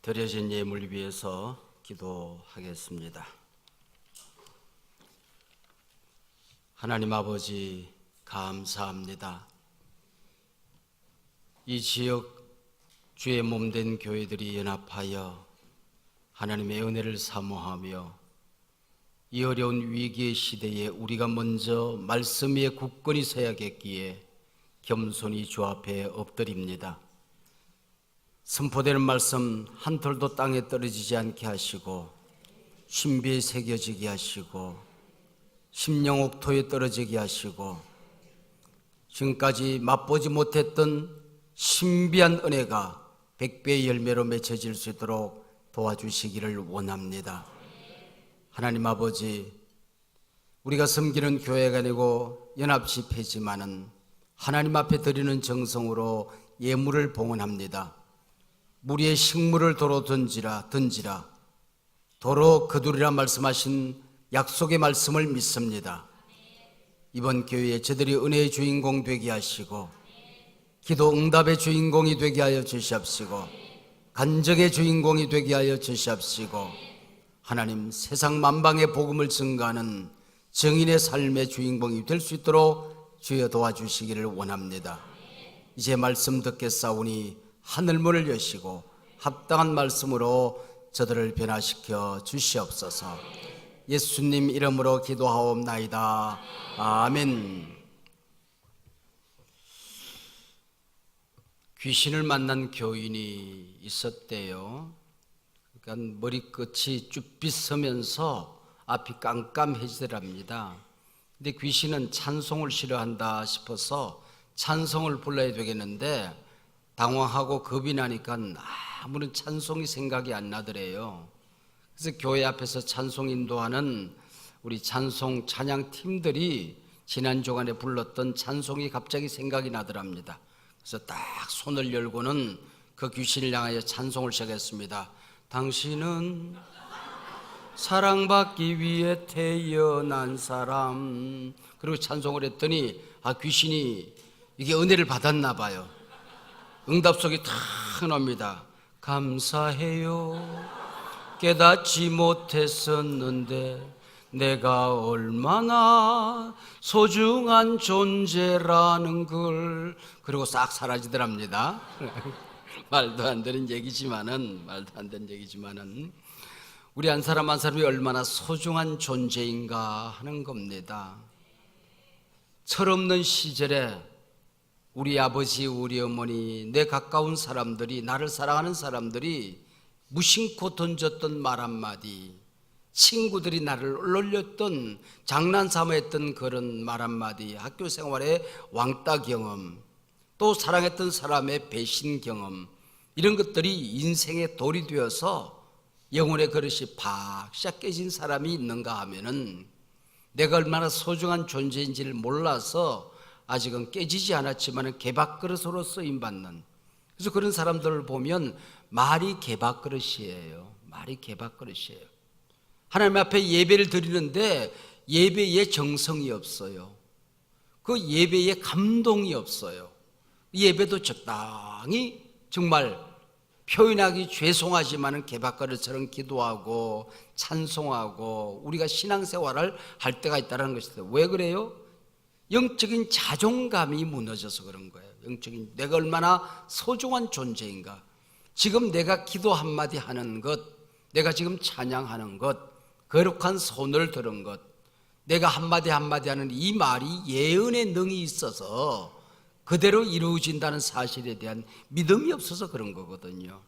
드려진 예물 위해서 기도하겠습니다. 하나님 아버지, 감사합니다. 이 지역 주의 몸된 교회들이 연합하여 하나님의 은혜를 사모하며 이 어려운 위기의 시대에 우리가 먼저 말씀 위에 굳건히 서야겠기에 겸손히 주 앞에 엎드립니다. 선포되는 말씀 한 톨도 땅에 떨어지지 않게 하시고 신비에 새겨지게 하시고 심령 옥토에 떨어지게 하시고 지금까지 맛보지 못했던 신비한 은혜가 100배의 열매로 맺혀질 수 있도록 도와주시기를 원합니다. 하나님 아버지, 우리가 섬기는 교회가 아니고 연합집회지만은 하나님 앞에 드리는 정성으로 예물을 봉헌합니다. 무리의 식물을 도로 던지라 도로 거두리라 말씀하신 약속의 말씀을 믿습니다. 이번 교회에 저들이 은혜의 주인공 되게 하시고 기도 응답의 주인공이 되게 하여 주시옵시고 간증의 주인공이 되게 하여 주시옵시고 하나님, 세상 만방의 복음을 증가하는 정인의 삶의 주인공이 될 수 있도록 주여 도와주시기를 원합니다. 이제 말씀 듣겠사오니 하늘문을 여시고 합당한 말씀으로 저들을 변화시켜 주시옵소서. 예수님 이름으로 기도하옵나이다. 아멘. 귀신을 만난 교인이 있었대요. 그러니까 머리끝이 쭈빗서면서 앞이 깜깜해지더랍니다. 근데 귀신은 찬송을 싫어한다 싶어서 찬송을 불러야 되겠는데 당황하고 겁이 나니까 아무런 찬송이 생각이 안 나더래요. 그래서 교회 앞에서 찬송 인도하는 우리 찬송 찬양 팀들이 지난 주간에 불렀던 찬송이 갑자기 생각이 나더랍니다. 그래서 딱 손을 열고는 그 귀신을 향하여 찬송을 시작했습니다. 당신은 사랑받기 위해 태어난 사람. 그리고 찬송을 했더니 귀신이 이게 은혜를 받았나 봐요. 응답속이 탁 나옵니다. 감사해요. 깨닫지 못했었는데 내가 얼마나 소중한 존재라는 걸. 그리고 싹 사라지더랍니다. 말도 안 되는 얘기지만은 우리 한 사람 한 사람이 얼마나 소중한 존재인가 하는 겁니다. 철없는 시절에 우리 아버지, 우리 어머니, 내 가까운 사람들이, 나를 사랑하는 사람들이 무심코 던졌던 말 한마디, 친구들이 나를 놀렸던, 장난삼아 했던 그런 말 한마디, 학교 생활의 왕따 경험, 또 사랑했던 사람의 배신 경험, 이런 것들이 인생의 돌이 되어서 영혼의 그릇이 박샤 깨진 사람이 있는가 하면은 내가 얼마나 소중한 존재인지를 몰라서 아직은 깨지지 않았지만 개밥그릇으로 쓰임받는, 그래서 그런 사람들을 보면 말이 개밥그릇이에요. 말이 개밥그릇이에요. 하나님 앞에 예배를 드리는데 예배에 정성이 없어요. 그 예배에 감동이 없어요. 예배도 적당히 정말 표현하기 죄송하지만 개밥그릇처럼 기도하고 찬송하고 우리가 신앙생활을 할 때가 있다는 것이다. 왜 그래요? 영적인 자존감이 무너져서 그런 거예요. 영적인 내가 얼마나 소중한 존재인가. 지금 내가 기도 한마디 하는 것, 내가 지금 찬양하는 것, 거룩한 손을 들은 것, 내가 한마디 하는 이 말이 예언의 능이 있어서 그대로 이루어진다는 사실에 대한 믿음이 없어서 그런 거거든요.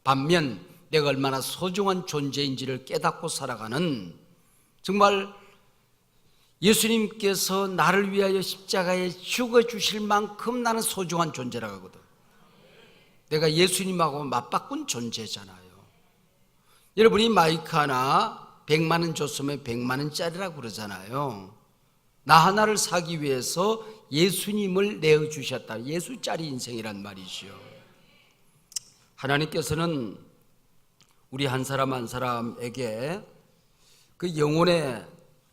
반면 내가 얼마나 소중한 존재인지를 깨닫고 살아가는, 정말 예수님께서 나를 위하여 십자가에 죽어주실 만큼 나는 소중한 존재라고 하거든. 내가 예수님하고 맞바꾼 존재잖아요. 여러분이 마이크 하나 100만 원 줬으면 100만 원짜리라고 그러잖아요. 나 하나를 사기 위해서 예수님을 내어주셨다. 예수짜리 인생이란 말이죠. 하나님께서는 우리 한 사람 한 사람에게 그 영혼의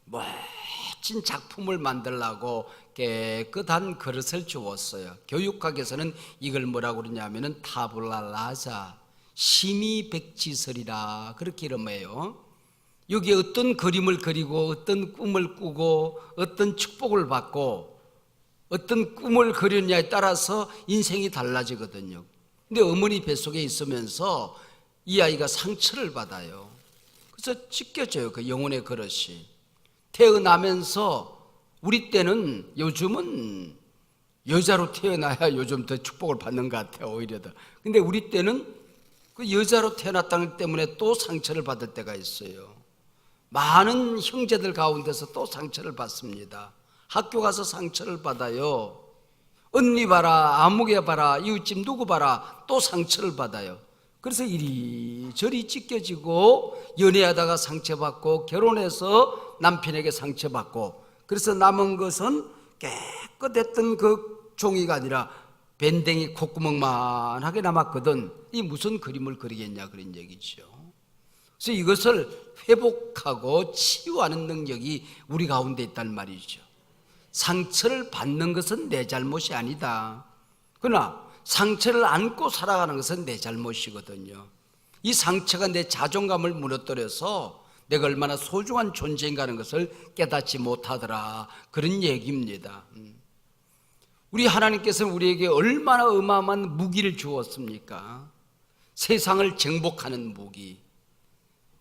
멋진 작품을 만들라고 깨끗한 그릇을 주었어요. 교육학에서는 이걸 뭐라고 그러냐면은 타블라 라자, 심의백지설이라 그렇게 이름해요. 여기에 어떤 그림을 그리고 어떤 꿈을 꾸고 어떤 축복을 받고 어떤 꿈을 그렸냐에 따라서 인생이 달라지거든요. 근데 어머니 뱃속에 있으면서 이 아이가 상처를 받아요. 그래서 찢겨져요. 그 영혼의 그릇이. 태어나면서 우리 때는 요즘은 여자로 태어나야 요즘 더 축복을 받는 것 같아요. 오히려 더. 근데 우리 때는 그 여자로 태어났다는 때문에 또 상처를 받을 때가 있어요. 많은 형제들 가운데서 또 상처를 받습니다. 학교 가서 상처를 받아요. 언니 봐라, 아무개 봐라, 이웃집 누구 봐라, 또 상처를 받아요. 그래서 이리저리 찢겨지고 연애하다가 상처받고 결혼해서 남편에게 상처받고 그래서 남은 것은 깨끗했던 그 종이가 아니라 밴댕이 콧구멍만하게 남았거든. 이 무슨 그림을 그리겠냐 그런 얘기죠. 그래서 이것을 회복하고 치유하는 능력이 우리 가운데 있단 말이죠. 상처를 받는 것은 내 잘못이 아니다. 그러나 상처를 안고 살아가는 것은 내 잘못이거든요. 이 상처가 내 자존감을 무너뜨려서 내가 얼마나 소중한 존재인가 하는 것을 깨닫지 못하더라 그런 얘기입니다. 우리 하나님께서는 우리에게 얼마나 어마어마한 무기를 주었습니까? 세상을 정복하는 무기.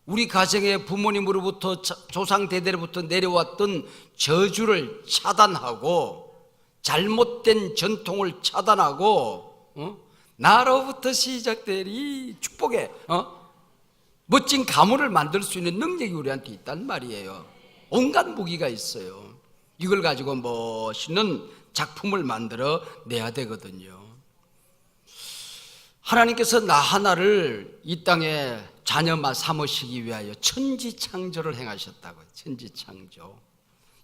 우리 가정의 부모님으로부터 조상 대대로부터 내려왔던 저주를 차단하고 잘못된 전통을 차단하고 나로부터 시작될 이 축복의 멋진 가문을 만들 수 있는 능력이 우리한테 있단 말이에요. 온갖 무기가 있어요. 이걸 가지고 멋있는 작품을 만들어 내야 되거든요. 하나님께서 나 하나를 이 땅에 자녀만 삼으시기 위하여 천지창조를 행하셨다고요. 천지창조.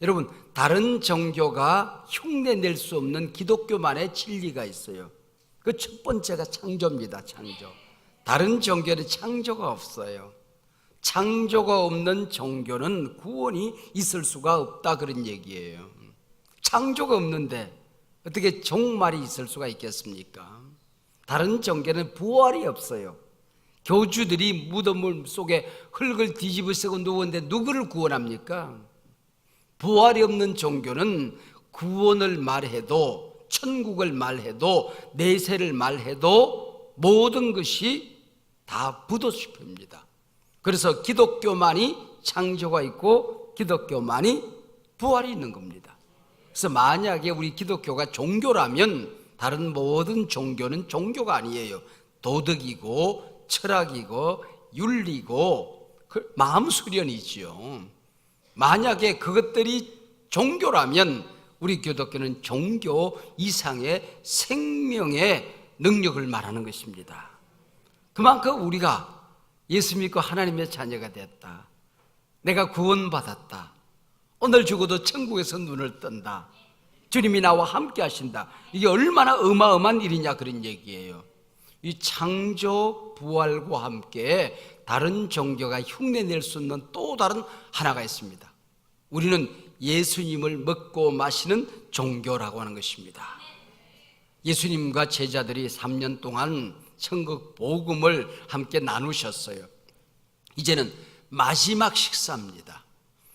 여러분, 다른 종교가 흉내낼 수 없는 기독교만의 진리가 있어요. 그 첫 번째가 창조입니다. 창조. 다른 종교는 창조가 없어요. 창조가 없는 종교는 구원이 있을 수가 없다 그런 얘기예요. 창조가 없는데 어떻게 종말이 있을 수가 있겠습니까? 다른 종교는 부활이 없어요. 교주들이 무덤 속에 흙을 뒤집어 쓰고 누웠는데 누구를 구원합니까? 부활이 없는 종교는 구원을 말해도 천국을 말해도 내세를 말해도 모든 것이 다 부도수표입니다. 그래서 기독교만이 창조가 있고 기독교만이 부활이 있는 겁니다. 그래서 만약에 우리 기독교가 종교라면 다른 모든 종교는 종교가 아니에요. 도덕이고 철학이고 윤리고 마음 수련이지요. 만약에 그것들이 종교라면 우리 기독교는 종교 이상의 생명의 능력을 말하는 것입니다. 그만큼 우리가 예수 믿고 하나님의 자녀가 됐다. 내가 구원받았다. 오늘 죽어도 천국에서 눈을 뜬다. 주님이 나와 함께 하신다. 이게 얼마나 어마어마한 일이냐 그런 얘기예요. 이 창조 부활과 함께 다른 종교가 흉내낼 수 없는 또 다른 하나가 있습니다. 우리는 예수님을 먹고 마시는 종교라고 하는 것입니다. 예수님과 제자들이 3년 동안 천국 복음을 함께 나누셨어요. 이제는 마지막 식사입니다.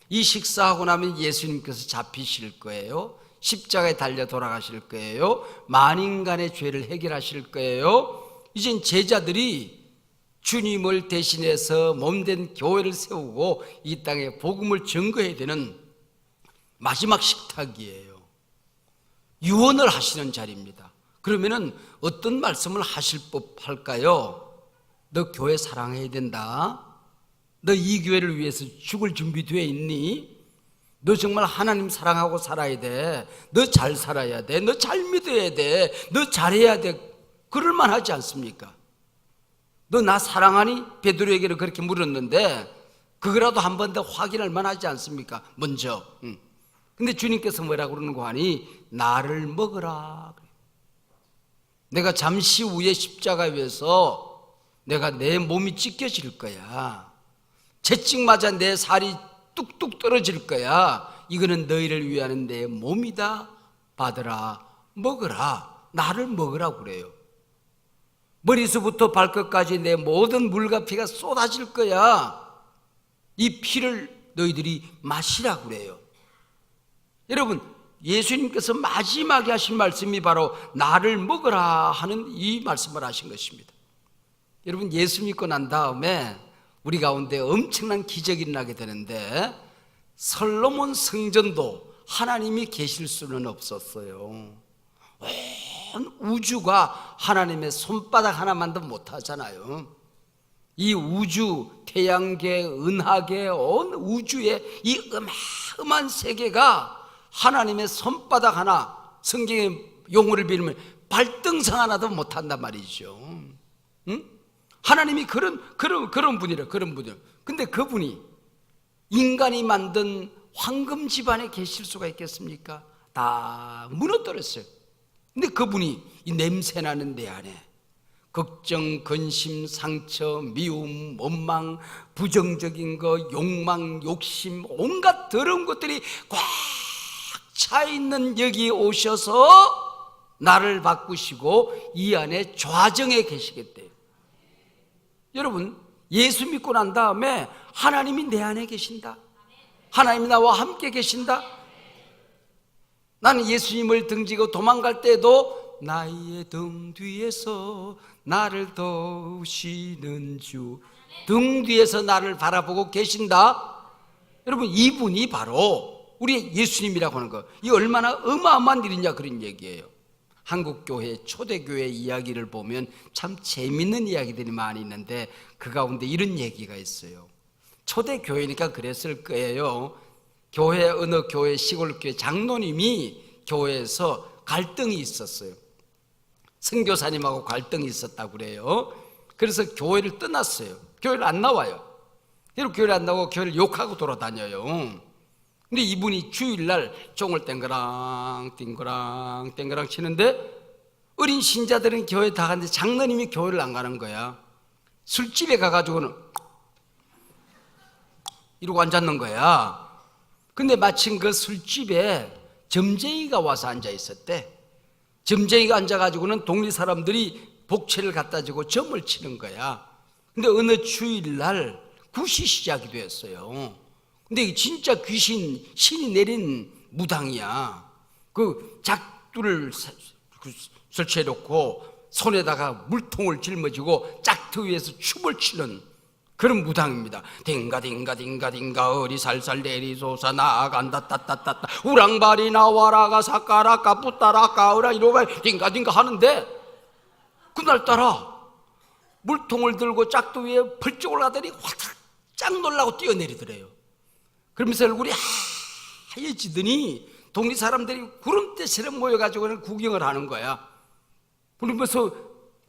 이 식사하고 나면 예수님께서 잡히실 거예요. 십자가에 달려 돌아가실 거예요. 만인간의 죄를 해결하실 거예요. 이젠 제자들이 주님을 대신해서 몸된 교회를 세우고 이 땅에 복음을 증거해야 되는 마지막 식탁이에요. 유언을 하시는 자리입니다. 그러면은 어떤 말씀을 하실 법할까요? 너 교회 사랑해야 된다. 너 이 교회를 위해서 죽을 준비되어 있니? 너 정말 하나님 사랑하고 살아야 돼. 너 잘 살아야 돼. 너 잘 믿어야 돼. 너 잘해야 돼. 그럴만 하지 않습니까? 너 나 사랑하니? 베드로에게는 그렇게 물었는데 그거라도 한 번 더 확인할 만하지 않습니까? 먼저. 근데 주님께서 뭐라고 그러는 거 하니? 나를 먹으라. 내가 잠시 후에 십자가 위에서 내가 내 몸이 찢겨질 거야. 채찍 맞아 내 살이 뚝뚝 떨어질 거야. 이거는 너희를 위하는 내 몸이다. 받으라. 먹으라. 나를 먹으라고 그래요. 머리수부터 발끝까지 내 모든 물과 피가 쏟아질 거야. 이 피를 너희들이 마시라 그래요. 여러분, 예수님께서 마지막에 하신 말씀이 바로 나를 먹으라 하는 이 말씀을 하신 것입니다. 여러분, 예수 믿고 난 다음에 우리 가운데 엄청난 기적이 일어나게 되는데, 솔로몬 성전도 하나님이 계실 수는 없었어요. 온 우주가 하나님의 손바닥 하나만도 못하잖아요. 이 우주, 태양계, 은하계, 온 우주의 이 어마어마한 세계가 하나님의 손바닥 하나, 성경의 용어를 빌면 발등상 하나도 못한단 말이죠. 응? 하나님이 그런 분이라, 그런 분이라. 근데 그분이 인간이 만든 황금 집안에 계실 수가 있겠습니까? 다 무너뜨렸어요. 근데 그분이 이 냄새나는 내 안에 걱정, 근심, 상처, 미움, 원망, 부정적인 거, 욕망, 욕심, 온갖 더러운 것들이 꽉 차 있는 여기 오셔서 나를 바꾸시고 이 안에 좌정에 계시겠대요. 여러분, 예수 믿고 난 다음에 하나님이 내 안에 계신다. 하나님이 나와 함께 계신다. 나는 예수님을 등지고 도망갈 때도 나의 등 뒤에서 나를 도우시는 주, 등 뒤에서 나를 바라보고 계신다. 여러분, 이분이 바로 우리 예수님이라고 하는 거, 이 얼마나 어마어마한 일이냐 그런 얘기예요. 한국교회 초대교회 이야기를 보면 참 재밌는 이야기들이 많이 있는데 그 가운데 이런 얘기가 있어요. 초대교회니까 그랬을 거예요. 교회, 어느 교회, 시골교회 장로님이 교회에서 갈등이 있었어요. 선교사님하고 갈등이 있었다고 그래요. 그래서 교회를 떠났어요. 교회를 안 나와요. 그리고 교회를 안 나오고 교회를 욕하고 돌아다녀요. 근데 이분이 주일날 종을 땡그랑 띵그랑 땡그랑 치는데 어린 신자들은 교회 다 가는데 장로님이 교회를 안 가는 거야. 술집에 가가지고는 이러고 앉았는 거야. 근데 마침 그 술집에 점쟁이가 와서 앉아 있었대. 점쟁이가 앉아가지고는 동네 사람들이 복채를 갖다 주고 점을 치는 거야. 근데 어느 주일날 굿이 시작이 됐어요. 근데 진짜 신이 내린 무당이야. 그 작두를 설치해놓고 손에다가 물통을 짊어지고 짝트 위에서 춤을 추는 그런 무당입니다. 딩가딩가딩가딩가 어리살살 내리소사 나간다 따따따따 우랑발이 나와라가 사까라까 뿌따라까 으라 이러고 딩가딩가 하는데 그날따라 물통을 들고 짝두 위에 펄쩍 올라가더니 화짝 놀라고 뛰어내리더래요. 그러면서 얼굴이 하얘지더니 동네 사람들이 구름대처럼 모여가지고 구경을 하는 거야. 그러면서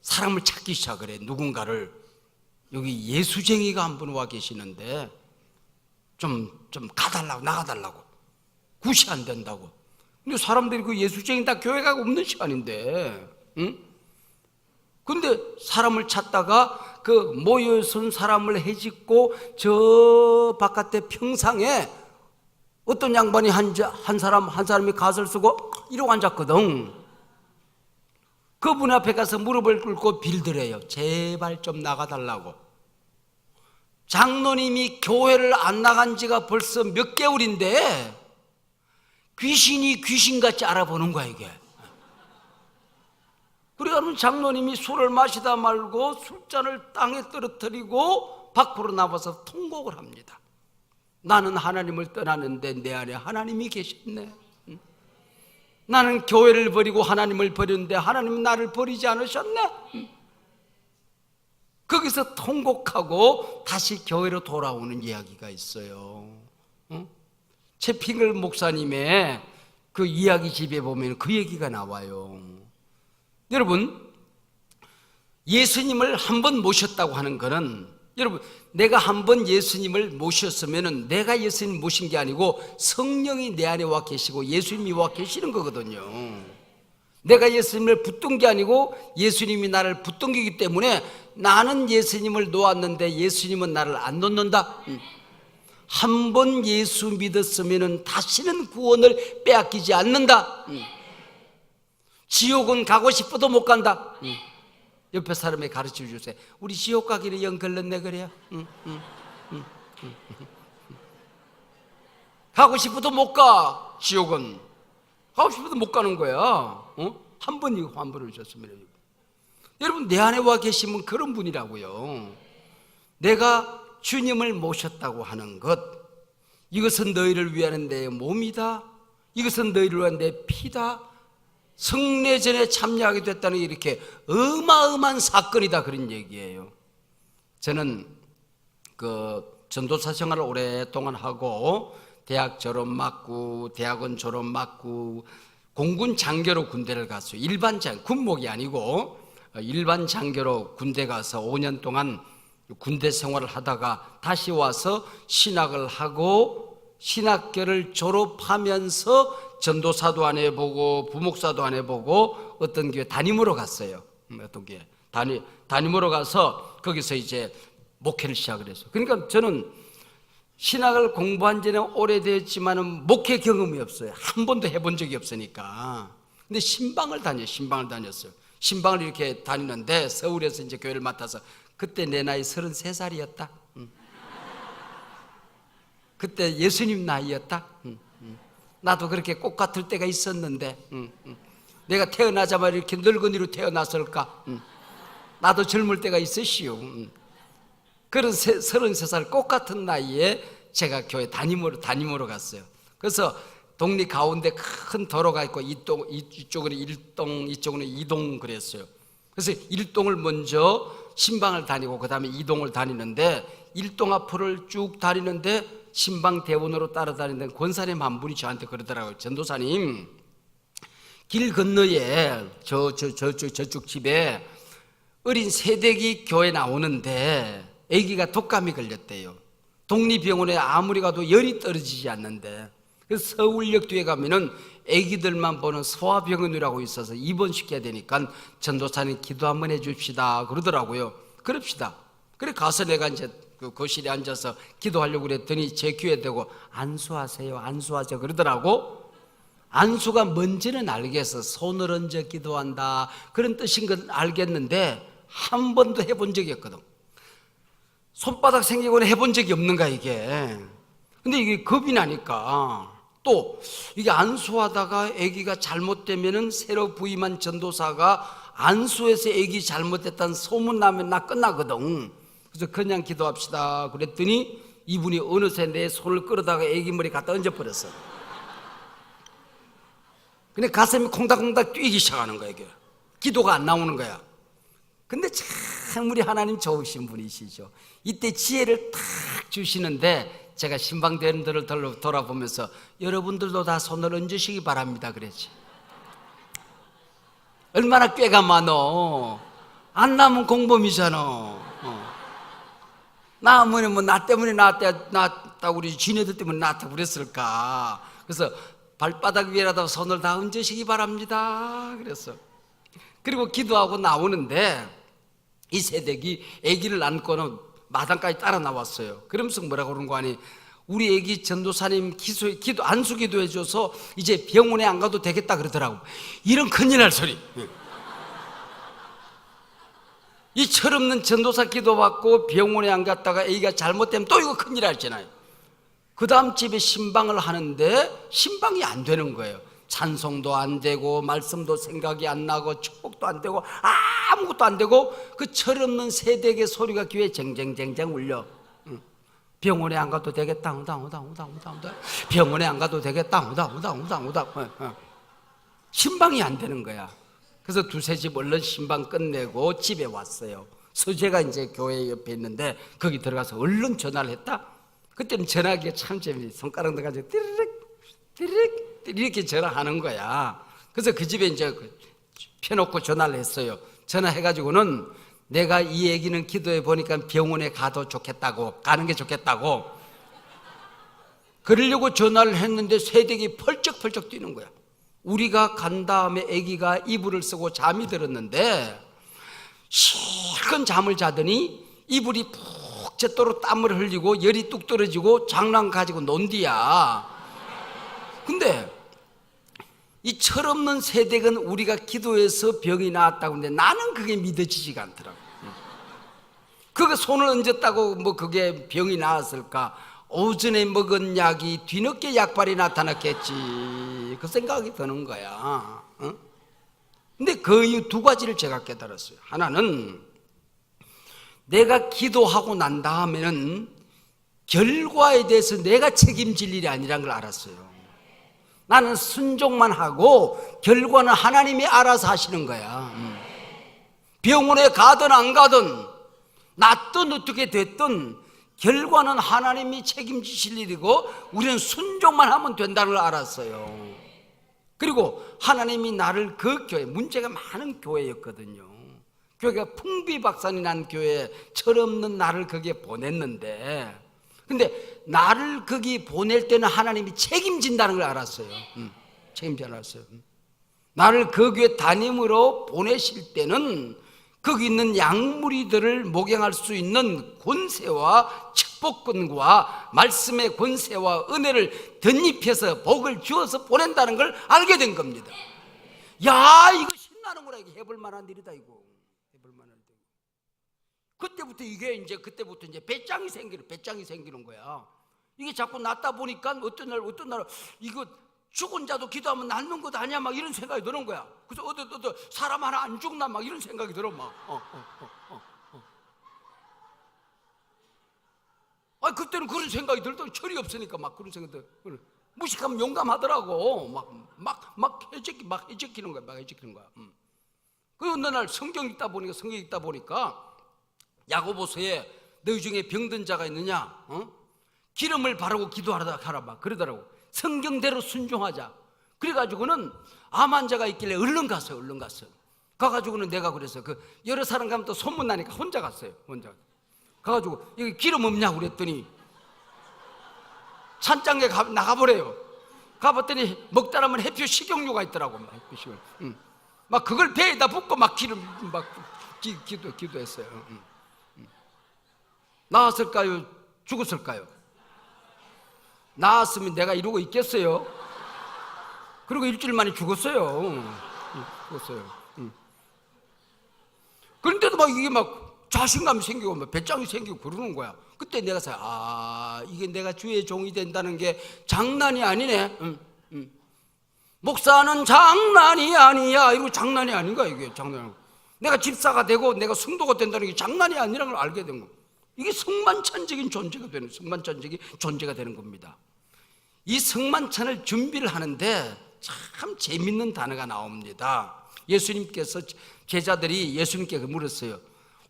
사람을 찾기 시작을 해. 누군가를. 여기 예수쟁이가 한 분 와 계시는데 좀 가달라고, 나가달라고. 굿이 안 된다고. 근데 사람들이 그 예수쟁이 다 교회 가고 없는 시간인데, 응? 근데 사람을 찾다가 그 모여선 사람을 헤집고 저 바깥에 평상에 어떤 양반이 한 사람이 갓을 쓰고 이러고 앉았거든. 그분 앞에 가서 무릎을 꿇고 빌더래요. 제발 좀 나가달라고. 장로님이 교회를 안 나간 지가 벌써 몇 개월인데 귀신이 귀신같이 알아보는 거야 이게. 그러니까 장로님이 술을 마시다 말고 술잔을 땅에 떨어뜨리고 밖으로 나와서 통곡을 합니다. 나는 하나님을 떠나는데 내 안에 하나님이 계셨네. 나는 교회를 버리고 하나님을 버렸는데 하나님은 나를 버리지 않으셨네. 거기서 통곡하고 다시 교회로 돌아오는 이야기가 있어요. 채핑글 목사님의 그 이야기 집에 보면 그 얘기가 나와요. 여러분, 예수님을 한 번 모셨다고 하는 것은, 여러분, 내가 한 번 예수님을 모셨으면 내가 예수님 모신 게 아니고 성령이 내 안에 와 계시고 예수님이 와 계시는 거거든요. 내가 예수님을 붙든 게 아니고 예수님이 나를 붙든 거기 때문에 나는 예수님을 놓았는데 예수님은 나를 안 놓는다. 한 번 예수 믿었으면 다시는 구원을 빼앗기지 않는다. 지옥은 가고 싶어도 못 간다. 옆에 사람에 가르쳐 주세요. 우리 지옥 가기를 영 걸렸네 그래요. 가고 싶어도 못 가. 지옥은 가고 싶어도 못 가는 거야. 한 번 이거 환불을 주셨습니다. 여러분 내 안에 와 계시면 그런 분이라고요. 내가 주님을 모셨다고 하는 것, 이것은 너희를 위하는 내 몸이다, 이것은 너희를 위한 내 피다, 성례전에 참여하게 됐다는 게 이렇게 어마어마한 사건이다 그런 얘기예요. 저는 그 전도사 생활을 오랫동안 하고 대학 졸업 맞고 대학원 졸업 맞고 공군 장교로 군대를 갔어요. 일반 군목이 아니고 일반 장교로 군대 가서 5년 동안 군대 생활을 하다가 다시 와서 신학을 하고 신학교를 졸업하면서 전도사도 안 해보고 부목사도 안 해보고 어떤 교회 담임으로 갔어요. 어떤 교회 담임으로 가서 거기서 이제 목회를 시작을 했어요. 그러니까 저는 신학을 공부한 지는 오래됐지만은 목회 경험이 없어요. 한 번도 해본 적이 없으니까. 근데 신방을 다녔어요. 신방을 이렇게 다니는데 서울에서 이제 교회를 맡아서 그때 내 나이 33살이었다. 그때 예수님 나이였다. 나도 그렇게 꽃 같을 때가 있었는데 내가 태어나자마자 이렇게 늙은이로 태어났을까? 나도 젊을 때가 있었시오. 그런 33살 꽃 같은 나이에 제가 교회 담임으로 갔어요. 그래서 동리 가운데 큰 도로가 있고 이쪽으로 1동 이쪽으로 2동 그랬어요. 그래서 1동을 먼저 신방을 다니고 그 다음에 2동을 다니는데 1동 앞을 쭉 다니는데 신방 대원으로 따라다니는 권사님 한 분이 저한테 그러더라고요. 전도사님, 길 건너에 저쪽 집에 어린 새댁이 교회 나오는데 아기가 독감이 걸렸대요. 독립병원에 아무리 가도 열이 떨어지지 않는데, 그래서 서울역 뒤에 가면은 아기들만 보는 소아병원이라고 있어서 입원시켜야 되니까 전도사님 기도 한번 해줍시다 그러더라고요. 그럽시다. 그래 가서 내가 이제 그 거실에 앉아서 기도하려고 그랬더니 제 귀에 대고 안수하세요 그러더라고. 안수가 뭔지는 알겠어. 손을 얹어 기도한다 그런 뜻인 건 알겠는데 한 번도 해본 적이 없거든. 손바닥 생기고는 해본 적이 없는 거야 이게. 근데 이게 겁이 나니까 또 이게 안수하다가 아기가 잘못되면은 새로 부임한 전도사가 안수해서 아기 잘못됐다는 소문 나면 나 끝나거든. 그래서 그냥 기도합시다 그랬더니 이분이 어느새 내 손을 끌어다가 아기 머리 갖다 얹어버렸어. 근데 가슴이 콩닥콩닥 뛰기 시작하는 거야 이게. 기도가 안 나오는 거야. 근데 참 우리 하나님 좋으신 분이시죠. 이때 지혜를 탁 주시는데 제가 신방대원들을 돌아보면서 여러분들도 다 손을 얹으시기 바랍니다 그랬지. 얼마나 꾀가 많어. 안 나면 공범이잖아. 나면 뭐 나 때문에 나왔다 우리 지네들 때문에 나왔다 그랬을까. 그래서 발바닥 위에라도 손을 다 얹으시기 바랍니다 그랬어. 그리고 기도하고 나오는데 이 새댁이 아기를 안고는 마당까지 따라 나왔어요. 그러면서 뭐라고 그러는 거 아니, 우리 아기 전도사님 안수 기도해 줘서 이제 병원에 안 가도 되겠다 그러더라고. 이런 큰일 날 소리. 이 철없는 전도사 기도받고 병원에 안 갔다가 아기가 잘못되면 또 이거 큰일 날잖아요. 그 다음 집에 신방을 하는데 신방이 안 되는 거예요. 찬송도 안 되고 말씀도 생각이 안 나고 축복도 안 되고 아무것도 안 되고 그 철없는 새댁의 소리가 귀에 쟁쟁쟁쟁 울려. 병원에 안 가도 되겠다 병원에 안 가도 되겠다 신방이 안 되는 거야. 그래서 두세 집 얼른 신방 끝내고 집에 왔어요. 서재가 이제 교회 옆에 있는데 거기 들어가서 얼른 전화를 했다. 그때는 전화기가 참 재밌어. 손가락 넣어가지고 띠르륵 이렇게 전화하는 거야. 그래서 그 집에 이제 펴놓고 전화를 했어요. 전화해가지고는 내가 이 얘기는 기도해 보니까 병원에 가도 좋겠다고, 가는 게 좋겠다고 그러려고 전화를 했는데 새댁이 펄쩍펄쩍 뛰는 거야. 우리가 간 다음에 아기가 이불을 쓰고 잠이 들었는데 실컷 잠을 자더니 이불이 푹 젖도록 땀을 흘리고 열이 뚝 떨어지고 장난 가지고 논디야. 근데 이 철없는 세대는 우리가 기도해서 병이 나았다고 하는데 나는 그게 믿어지지가 않더라고. 그거 손을 얹었다고 뭐 그게 병이 나았을까? 오전에 먹은 약이 뒤늦게 약발이 나타났겠지, 그 생각이 드는 거야. 근데 그 이유 두 가지를 제가 깨달았어요. 하나는 내가 기도하고 난 다음에는 결과에 대해서 내가 책임질 일이 아니란 걸 알았어요. 나는 순종만 하고 결과는 하나님이 알아서 하시는 거야. 병원에 가든 안 가든 낫든 어떻게 됐든 결과는 하나님이 책임지실 일이고 우리는 순종만 하면 된다는 걸 알았어요. 그리고 하나님이 나를 그 교회, 문제가 많은 교회였거든요. 교회가 풍비박산이 난 교회에 철없는 나를 거기에 보냈는데, 근데 나를 거기 보낼 때는 하나님이 책임진다는 걸 알았어요. 책임져놨어요. 나를 그 교회 담임으로 보내실 때는 거기 있는 양무리들을 목양할 수 있는 권세와 축복권과 말씀의 권세와 은혜를 덧입혀서 복을 주어서 보낸다는 걸 알게 된 겁니다. 야, 이거 신나는구나. 이게 해볼 만한 일이다. 이거 해볼 만한 일. 그때부터 이제 배짱이 생기는 거야. 이게 자꾸 낫다 보니까 어떤 날 이거 죽은 자도 기도하면 낫는 것 아니야, 막 이런 생각이 드는 거야. 그래서 어디 사람 하나 안 죽나 막 이런 생각이 들어. 막 그때는 그런 생각이 들더니 철이 없으니까 막 그런 생각이 들어. 무식하면 용감하더라고. 막 해적히는 거야. 그 어느 날 성경 읽다 보니까 야고보서에 너희 중에 병든 자가 있느냐? 기름을 바르고 기도하라 막 그러더라고. 성경대로 순종하자. 그래가지고는 암 환자가 있길래 얼른 갔어요. 가가지고는 내가 그래서 그 여러 사람 가면 또 소문나니까 혼자 갔어요. 가가지고 여기 기름 없냐고 그랬더니 찬장에 나가보래요. 가봤더니 먹다 남은 해표 식용유가 있더라고. 막 그걸 배에다 붓고 막 기름 막 기도했어요. 나았을까요? 죽었을까요? 나았으면 내가 이러고 있겠어요? 그리고 일주일 만에 죽었어요. 그런데도 막 이게 막 자신감이 생기고 막 배짱이 생기고 그러는 거야. 그때 내가 이게 내가 주의 종이 된다는 게 장난이 아니네. 목사는 장난이 아니야. 이거 장난이 아닌가 이게 장난. 내가 집사가 되고 내가 성도가 된다는 게 장난이 아니라는 걸 알게 된 거. 이게 성만찬적인 존재가 되는 겁니다. 이 성만찬을 준비를 하는데 참 재밌는 단어가 나옵니다. 예수님께서 제자들이 예수님께 물었어요.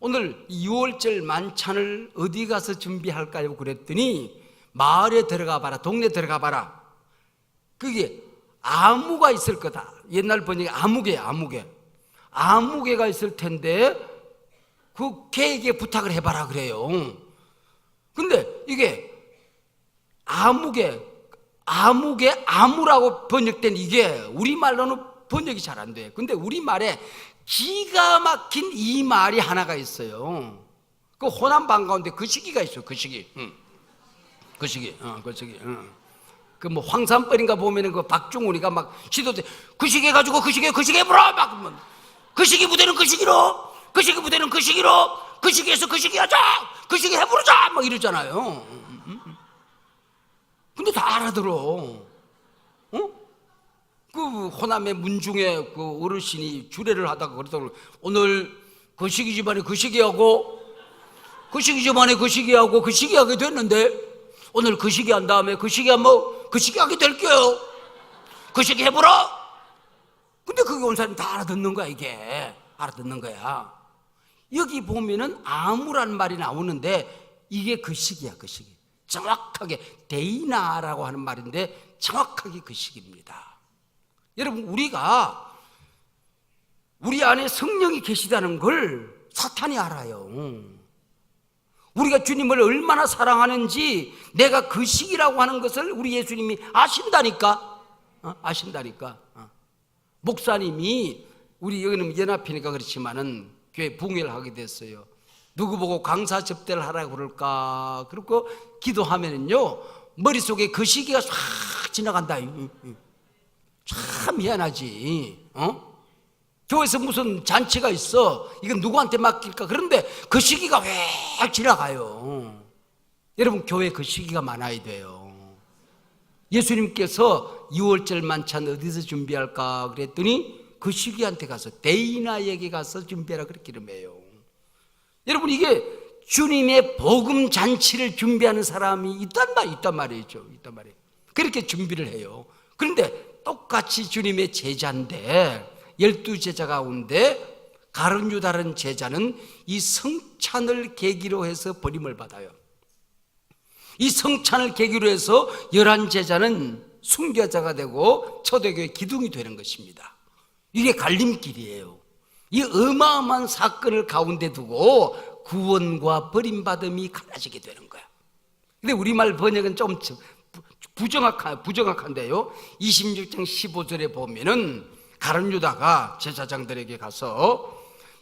오늘 6월절 만찬을 어디 가서 준비할까요? 그랬더니 마을에 들어가 봐라, 동네 들어가 봐라. 그게 아무가 있을 거다. 옛날 번역에 아무개가 있을 텐데 그 개에게 부탁을 해봐라 그래요. 근데 이게 아무라고 번역된 이게 우리말로는 번역이 잘 안 돼. 근데 우리말에 기가 막힌 이 말이 하나가 있어요. 그 호남 방 가운데 그 시기가 있어요. 그 시기. 그 뭐 황산벌인가 보면은 그 박중훈이가 막 시도돼. 그 시기 가지고 그 시기에 불어 막 그 시기 무대는 그 시기로, 그 시기 무대는 그 시기로, 그 시기에서 그 시기 하자, 그 시기 해부르자 막 이러잖아요. 근데 다 알아들어. 그 호남의 문중에 그 어르신이 주례를 하다가 그러더라고요. 오늘 그 시기 집안에 그 시기하고 그 시기 집안에 그 시기하고 그 시기하게 됐는데 오늘 그 시기 한 다음에 그 시기 하면 그 시기 하게 될게요. 그 시기 해보라. 근데 그게 온 사람이 다 알아듣는 거야. 이게 알아듣는 거야. 여기 보면은 아무란 말이 나오는데 이게 그 시기야. 그 시기. 정확하게 데이나라고 하는 말인데 정확하게 그 시기입니다. 여러분, 우리가 우리 안에 성령이 계시다는 걸 사탄이 알아요. 우리가 주님을 얼마나 사랑하는지 내가 그 시기라고 하는 것을 우리 예수님이 아신다니까. 목사님이 우리 여기는 연합회니까 그렇지만은 교회 붕괴를 하게 됐어요. 누구 보고 강사 접대를 하라고 그럴까? 그리고 기도하면은요 머릿속에 그 시기가 싹 지나간다. 참 미안하지. 교회에서 무슨 잔치가 있어. 이건 누구한테 맡길까? 그런데 그 시기가 왜 지나가요? 여러분, 교회 그 시기가 많아야 돼요. 예수님께서 6월절 만찬 어디서 준비할까 그랬더니 그 시기한테 가서 데이나에게 가서 준비하라 그렇게 이름해요. 여러분, 이게 주님의 복음 잔치를 준비하는 사람이 있단 말이죠. 그렇게 준비를 해요. 그런데 똑같이 주님의 제자인데 12제자 가운데 가룟유다라는 제자는 이 성찬을 계기로 해서 버림을 받아요. 이 성찬을 계기로 해서 11제자는 순교자가 되고 초대교회 기둥이 되는 것입니다. 이게 갈림길이에요. 이 어마어마한 사건을 가운데 두고 구원과 버림받음이 갈라지게 되는 거야. 근데 우리말 번역은 좀 부정확한데요. 26장 15절에 보면은 가룟유다가 제사장들에게 가서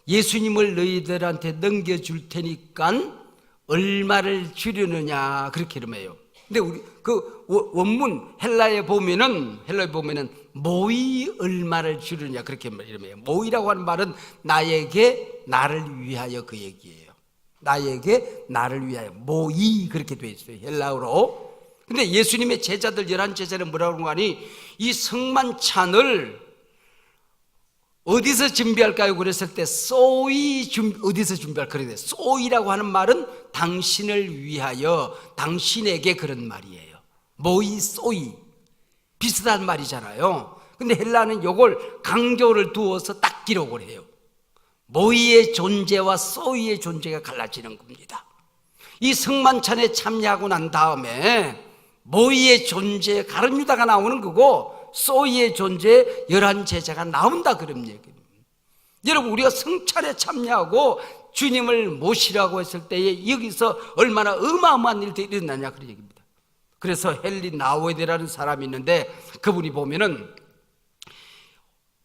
예수님을 너희들한테 넘겨줄 테니까 얼마를 주려느냐 그렇게 이름해요. 근데 우리 그 원문 헬라에 보면은 모이 얼마를 주려냐 그렇게 이름해요. 모이라고 하는 말은 나에게 나를 위하여 그 얘기예요. 나에게 나를 위하여 모이 그렇게 되어 있어요, 헬라어로. 근데 예수님의 제자들 11제자는 뭐라고 하니 이 성만찬을 어디서 준비할까요? 그랬을 때 어디서 준비할까? 그랬는데 소이라고 하는 말은 당신을 위하여, 당신에게 그런 말이에요. 모이 소이 비슷한 말이잖아요. 근데 헬라는 이걸 강조를 두어서 딱 기록을 해요. 모이의 존재와 소이의 존재가 갈라지는 겁니다. 이 성만찬에 참여하고 난 다음에 모이의 존재 가룟유다가 나오는 거고 소이의 존재 11제자가 나온다 그런 얘기입니다. 여러분, 우리가 성찬에 참여하고 주님을 모시라고 했을 때에 여기서 얼마나 어마어마한 일들이 일어나냐 그런 얘기입니다. 그래서 헨리 나우에드라는 사람이 있는데 그분이 보면은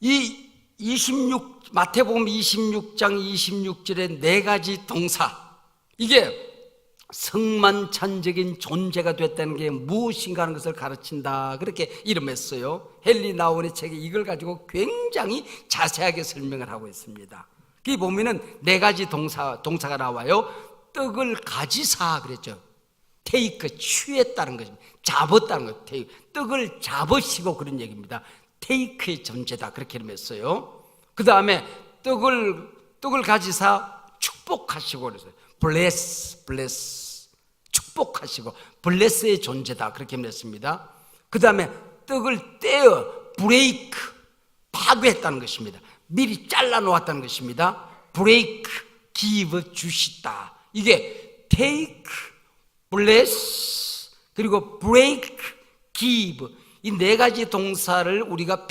이 마태복음 26장 26절에 4가지 동사, 이게 성만찬적인 존재가 됐다는 게 무엇인가 하는 것을 가르친다 그렇게 이름했어요. 헨리 나우의 책에 이걸 가지고 굉장히 자세하게 설명을 하고 있습니다. 거기 보면은 4가지 동사가 나와요. 떡을 가지사 그랬죠. 테이크, 취했다는 것입니다. 잡았다는 것. 떡을 잡으시고 그런 얘기입니다. 테이크의 존재다 그렇게 이름했어요. 그 다음에 떡을 가지사 축복하시고 그랬어요. bless 축복하시고 bless의 존재다 그렇게 말했습니다. 그 다음에 떡을 떼어 break 파괴했다는 것입니다. 미리 잘라 놓았다는 것입니다. break give 주시다. 이게 take bless 그리고 break give 이 4가지 동사를 우리가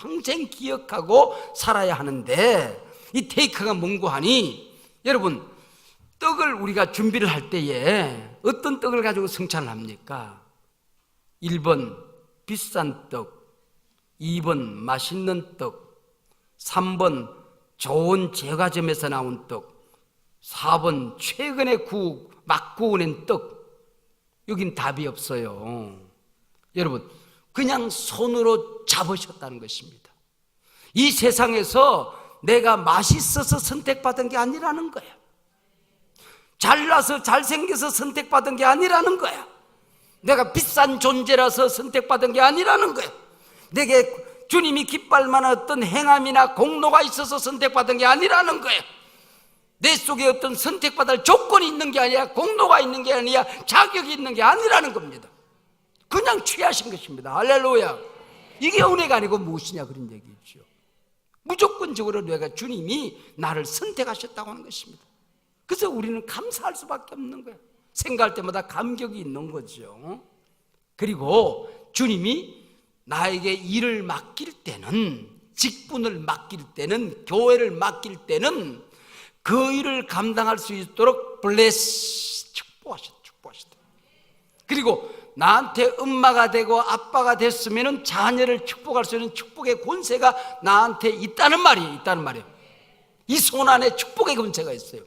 평생 기억하고 살아야 하는데 이 take가 뭔고 하니 여러분, 떡을 우리가 준비를 할 때에 어떤 떡을 가지고 성찬을 합니까? 1번 비싼 떡, 2번 맛있는 떡, 3번 좋은 제과점에서 나온 떡, 4번 최근에 막 구워낸 떡. 여긴 답이 없어요. 여러분, 그냥 손으로 잡으셨다는 것입니다. 이 세상에서 내가 맛있어서 선택받은 게 아니라는 거야. 잘나서 잘생겨서 선택받은 게 아니라는 거야. 내가 비싼 존재라서 선택받은 게 아니라는 거야. 내게 주님이 기뻐할 만한 어떤 행함이나 공로가 있어서 선택받은 게 아니라는 거야. 내 속에 어떤 선택받을 조건이 있는 게 아니라 공로가 있는 게 아니라 자격이 있는 게 아니라는 겁니다. 그냥 취하신 것입니다. 할렐루야. 이게 은혜가 아니고 무엇이냐 그런 얘기죠. 무조건적으로 내가 주님이 나를 선택하셨다고 하는 것입니다. 그래서 우리는 감사할 수밖에 없는 거예요. 생각할 때마다 감격이 있는 거죠. 그리고 주님이 나에게 일을 맡길 때는, 직분을 맡길 때는, 교회를 맡길 때는 그 일을 감당할 수 있도록 bless 축복하셨다. 그리고 나한테 엄마가 되고 아빠가 됐으면 자녀를 축복할 수 있는 축복의 권세가 나한테 있다는 말이에요. 이 손 안에 축복의 권세가 있어요.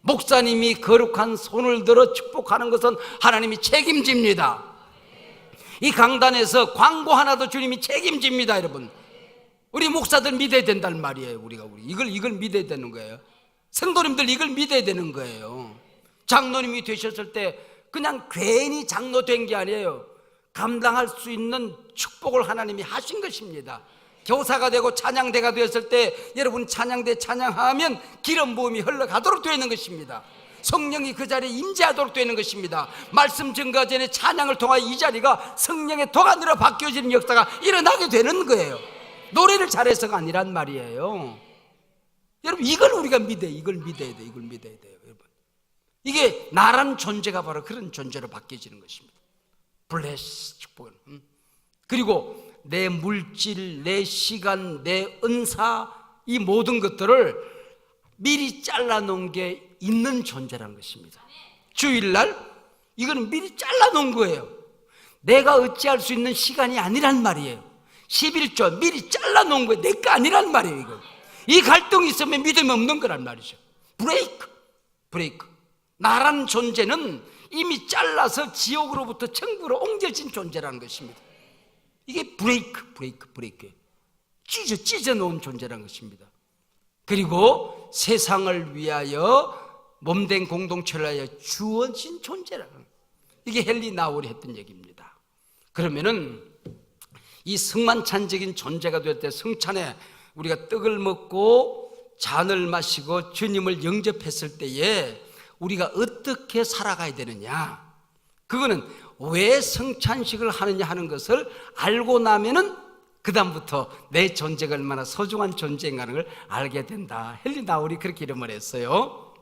목사님이 거룩한 손을 들어 축복하는 것은 하나님이 책임집니다. 이 강단에서 광고 하나도 주님이 책임집니다, 여러분. 우리 목사들 믿어야 된다는 말이에요. 이걸 믿어야 되는 거예요. 성도님들 이걸 믿어야 되는 거예요. 장로님이 되셨을 때 그냥 괜히 장로 된 게 아니에요. 감당할 수 있는 축복을 하나님이 하신 것입니다. 교사가 되고 찬양대가 되었을 때 여러분 찬양대 찬양하면 기름 부음이 흘러가도록 되어 있는 것입니다. 성령이 그 자리에 임재하도록 되어 있는 것입니다. 말씀 증거 전에 찬양을 통하여 이 자리가 성령의 도가니로 바뀌어지는 역사가 일어나게 되는 거예요. 노래를 잘해서가 아니란 말이에요. 여러분 이걸 우리가 믿어요. 이걸 믿어야 돼요. 여러분. 이게 나란 존재가 바로 그런 존재로 바뀌어지는 것입니다. 블레스 축복은. 그리고 내 물질, 내 시간, 내 은사, 이 모든 것들을 미리 잘라놓은 게 있는 존재라는 것입니다. 주일날 이거는 미리 잘라놓은 거예요. 내가 어찌할 수 있는 시간이 아니란 말이에요. 11조 미리 잘라놓은 거예요. 내 거 아니란 말이에요. 이거. 이 갈등이 있으면 믿음이 없는 거란 말이죠. 브레이크. 나란 존재는 이미 잘라서 지옥으로부터 천국으로 옮겨진 존재라는 것입니다. 이게 브레이크. 찢어 놓은 존재라는 것입니다. 그리고 세상을 위하여 몸된 공동체를 위하여 주어진 존재라는, 이게 헨리 나홀이 했던 얘기입니다. 그러면은 이 성만찬적인 존재가 될 때, 성찬에 우리가 떡을 먹고 잔을 마시고 주님을 영접했을 때에 우리가 어떻게 살아가야 되느냐, 그거는 왜 성찬식을 하느냐 하는 것을 알고 나면은 그 다음부터 내 존재가 얼마나 소중한 존재인가를 걸 알게 된다. 헨리 나홀이 그렇게 이름을 했어요.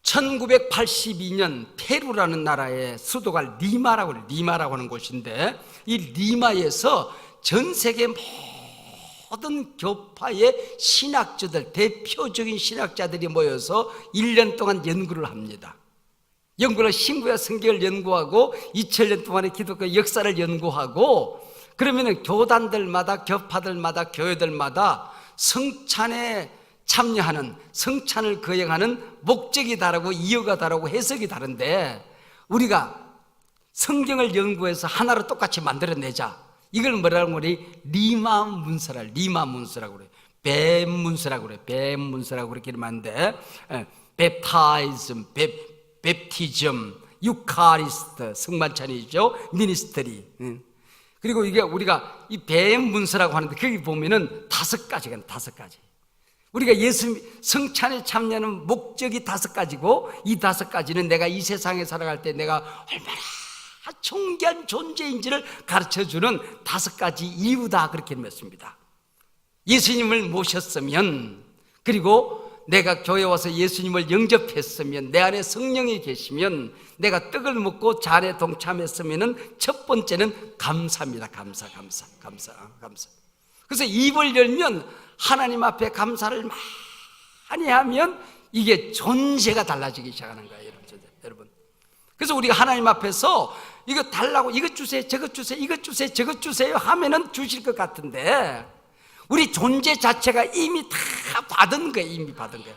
1982년 페루라는 나라의 수도가 리마라고 하는 곳인데, 이 리마에서 전 세계 모든 교파의 신학자들, 대표적인 신학자들이 모여서 1년 동안 연구를 합니다. 연구를 신구약 성경을 연구하고 2000년 동안의 기독교 역사를 연구하고, 그러면은 교단들마다, 교파들마다, 교회들마다 성찬에 참여하는, 성찬을 거행하는 목적이 다르고 이유가 다르고 해석이 다른데, 우리가 성경을 연구해서 하나로 똑같이 만들어내자, 이걸 뭐라고 그래? 리마 문서라고 그래. 뱀문서라고 그렇게 이름하는데, 베프타이즘, 베프티즘, 유카리스트, 성만찬이죠, 미니스트리. 그리고 이게 우리가 이 뱀문서라고 하는데, 거기 보면은 5가지가 5가지. 우리가 예수 성찬에 참여하는 목적이 5가지고, 이 5가지는 내가 이 세상에 살아갈 때 내가 얼마나 존귀한 존재인지를 가르쳐주는 5가지 이유다, 그렇게 말씀입니다. 예수님을 모셨으면, 그리고 내가 교회 와서 예수님을 영접했으면, 내 안에 성령이 계시면, 내가 떡을 먹고 잔에 동참했으면 첫 번째는 감사입니다. 감사. 그래서 입을 열면 하나님 앞에 감사를 많이 하면 이게 존재가 달라지기 시작하는 거예요, 여러분. 그래서 우리가 하나님 앞에서 이거 달라고, 이것 주세요, 저것 주세요, 이것 주세요, 저것 주세요 하면은 주실 것 같은데, 우리 존재 자체가 이미 다 받은 거예요.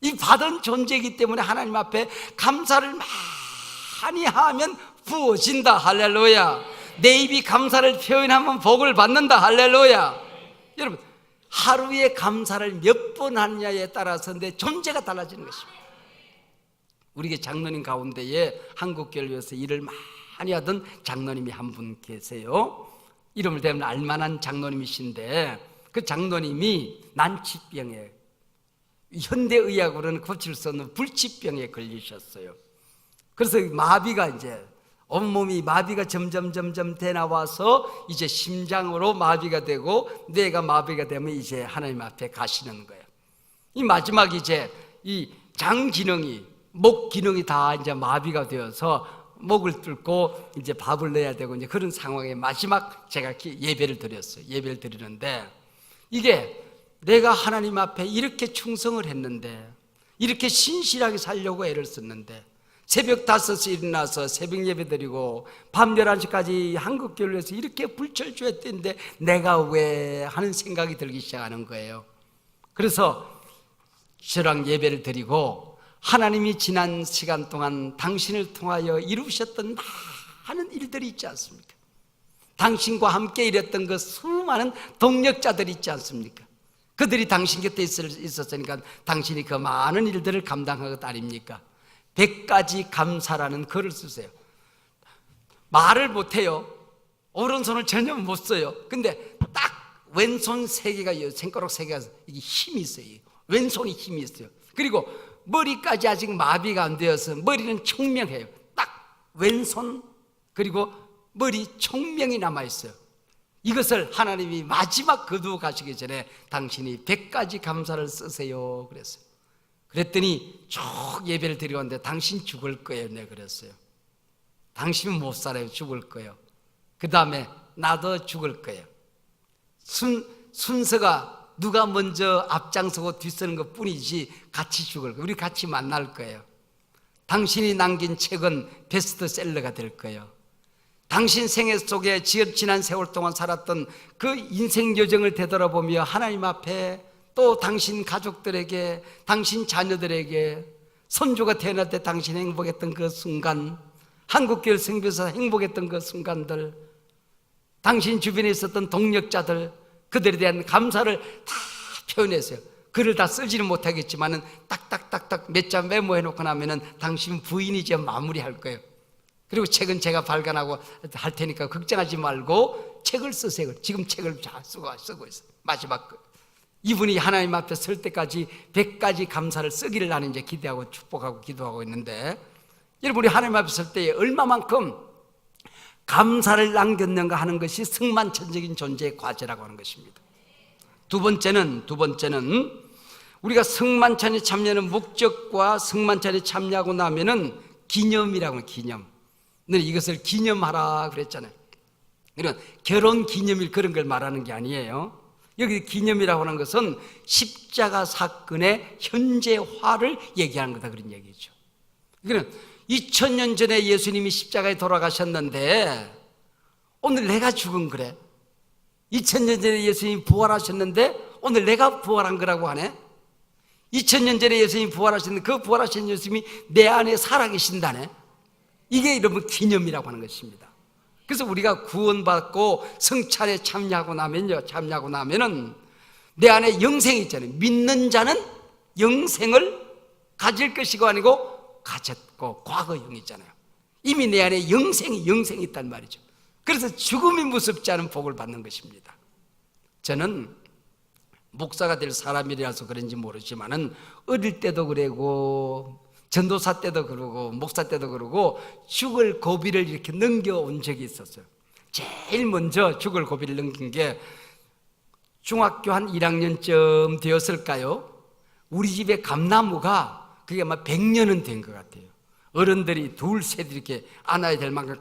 이 받은 존재이기 때문에 하나님 앞에 감사를 많이 하면 부어진다. 할렐루야. 내 입이 감사를 표현하면 복을 받는다. 할렐루야. 여러분, 하루에 감사를 몇 번 하느냐에 따라서 내 존재가 달라지는 것입니다. 우리 장로님 가운데에 한국교회를 위해서 일을 많이 하던 장로님이 한 분 계세요. 이름을 대면 알만한 장로님이신데, 그 장로님이 난치병에, 현대의학으로는 고칠 수 없는 불치병에 걸리셨어요. 그래서 마비가 이제 온몸이 마비가 점점 돼 나와서 이제 심장으로 마비가 되고 뇌가 마비가 되면 이제 하나님 앞에 가시는 거예요. 이 마지막 이제 이 장 기능이, 목 기능이 다 이제 마비가 되어서 목을 뚫고 이제 밥을 내야 되고 이제 그런 상황에 마지막 제가 예배를 드렸어요. 예배를 드리는데, 이게 내가 하나님 앞에 이렇게 충성을 했는데, 이렇게 신실하게 살려고 애를 썼는데, 새벽 5시에 일어나서 새벽 예배 드리고 밤 11시까지 한국교회에서 이렇게 불철주했던데 내가 왜 하는 생각이 들기 시작하는 거예요. 그래서 저랑 예배를 드리고, 하나님이 지난 시간 동안 당신을 통하여 이루셨던 많은 일들이 있지 않습니까? 당신과 함께 일했던 그 수많은 동력자들이 있지 않습니까? 그들이 당신 곁에 있었으니까 당신이 그 많은 일들을 감당한 것 아닙니까? 100가지 감사라는 글을 쓰세요. 말을 못해요. 오른손을 전혀 못 써요. 근데 딱 왼손 3개가, 손가락 3개가 이게 힘이 있어요. 왼손이 힘이 있어요. 그리고 머리까지 아직 마비가 안 되어서 머리는 청명해요. 딱 왼손 그리고 머리 청명이 남아있어요. 이것을 하나님이 마지막 거두어 가시기 전에 당신이 100가지 감사를 쓰세요 그랬어요. 그랬더니 쭉 예배를 드리는데 당신 죽을 거예요. 내가 그랬어요. 당신은 못 살아요. 죽을 거예요. 그 다음에 나도 죽을 거예요. 순서가 누가 먼저 앞장서고 뒤서는 것 뿐이지 같이 죽을 거예요. 우리 같이 만날 거예요. 당신이 남긴 책은 베스트셀러가 될 거예요. 당신 생애 속에 지난 세월 동안 살았던 그 인생 여정을 되돌아보며 하나님 앞에 또 당신 가족들에게, 당신 자녀들에게, 손주가 태어날 때 당신이 행복했던 그 순간, 한국교회 성교사 행복했던 그 순간들, 당신 주변에 있었던 동력자들, 그들에 대한 감사를 다 표현했어요. 글을 다 쓰지는 못하겠지만은 딱딱딱딱 몇 자 메모해놓고 나면은 당신 부인이 이제 마무리할 거예요. 그리고 책은 제가 발간하고 할 테니까 걱정하지 말고 책을 쓰세요. 지금 책을 잘 쓰고 있어요. 마지막 거. 이분이 하나님 앞에 설 때까지 100가지 감사를 쓰기를 나는 이제 기대하고 축복하고 기도하고 있는데, 여러분이 하나님 앞에 설 때 얼마만큼 감사를 남겼는가 하는 것이 승만천적인 존재의 과제라고 하는 것입니다. 두 번째는 우리가 승만찬에 참여하는 목적과 승만찬에 참여하고 나면은 기념이라고 해요. 기념. 늘 이것을 기념하라 그랬잖아요. 그러니까 결혼 기념일 그런 걸 말하는 게 아니에요. 여기 기념이라고 하는 것은 십자가 사건의 현재화를 얘기하는 거다 그런 얘기죠. 그러니까 2000년 전에 예수님이 십자가에 돌아가셨는데 오늘 내가 죽은 거래. 2000년 전에 예수님이 부활하셨는데 오늘 내가 부활한 거라고 하네. 2000년 전에 예수님이 부활하셨는데 그 부활하신 예수님이 내 안에 살아계신다네. 이게 여러분 기념이라고 하는 것입니다. 그래서 우리가 구원받고 성찬에 참여하고 나면은 내 안에 영생이 있잖아요. 믿는 자는 영생을 가질 것이고 아니고 가졌고 과거형이잖아요. 이미 내 안에 영생이 있단 말이죠. 그래서 죽음이 무섭지 않은 복을 받는 것입니다. 저는 목사가 될 사람이라서 그런지 모르지만은 어릴 때도 그러고 전도사 때도 그러고 목사 때도 그러고 죽을 고비를 이렇게 넘겨온 적이 있었어요. 제일 먼저 죽을 고비를 넘긴 게 중학교 한 1학년쯤 되었을까요? 우리 집에 감나무가 그게 아마 100년은 된 것 같아요. 어른들이 둘 셋 이렇게 안아야 될 만큼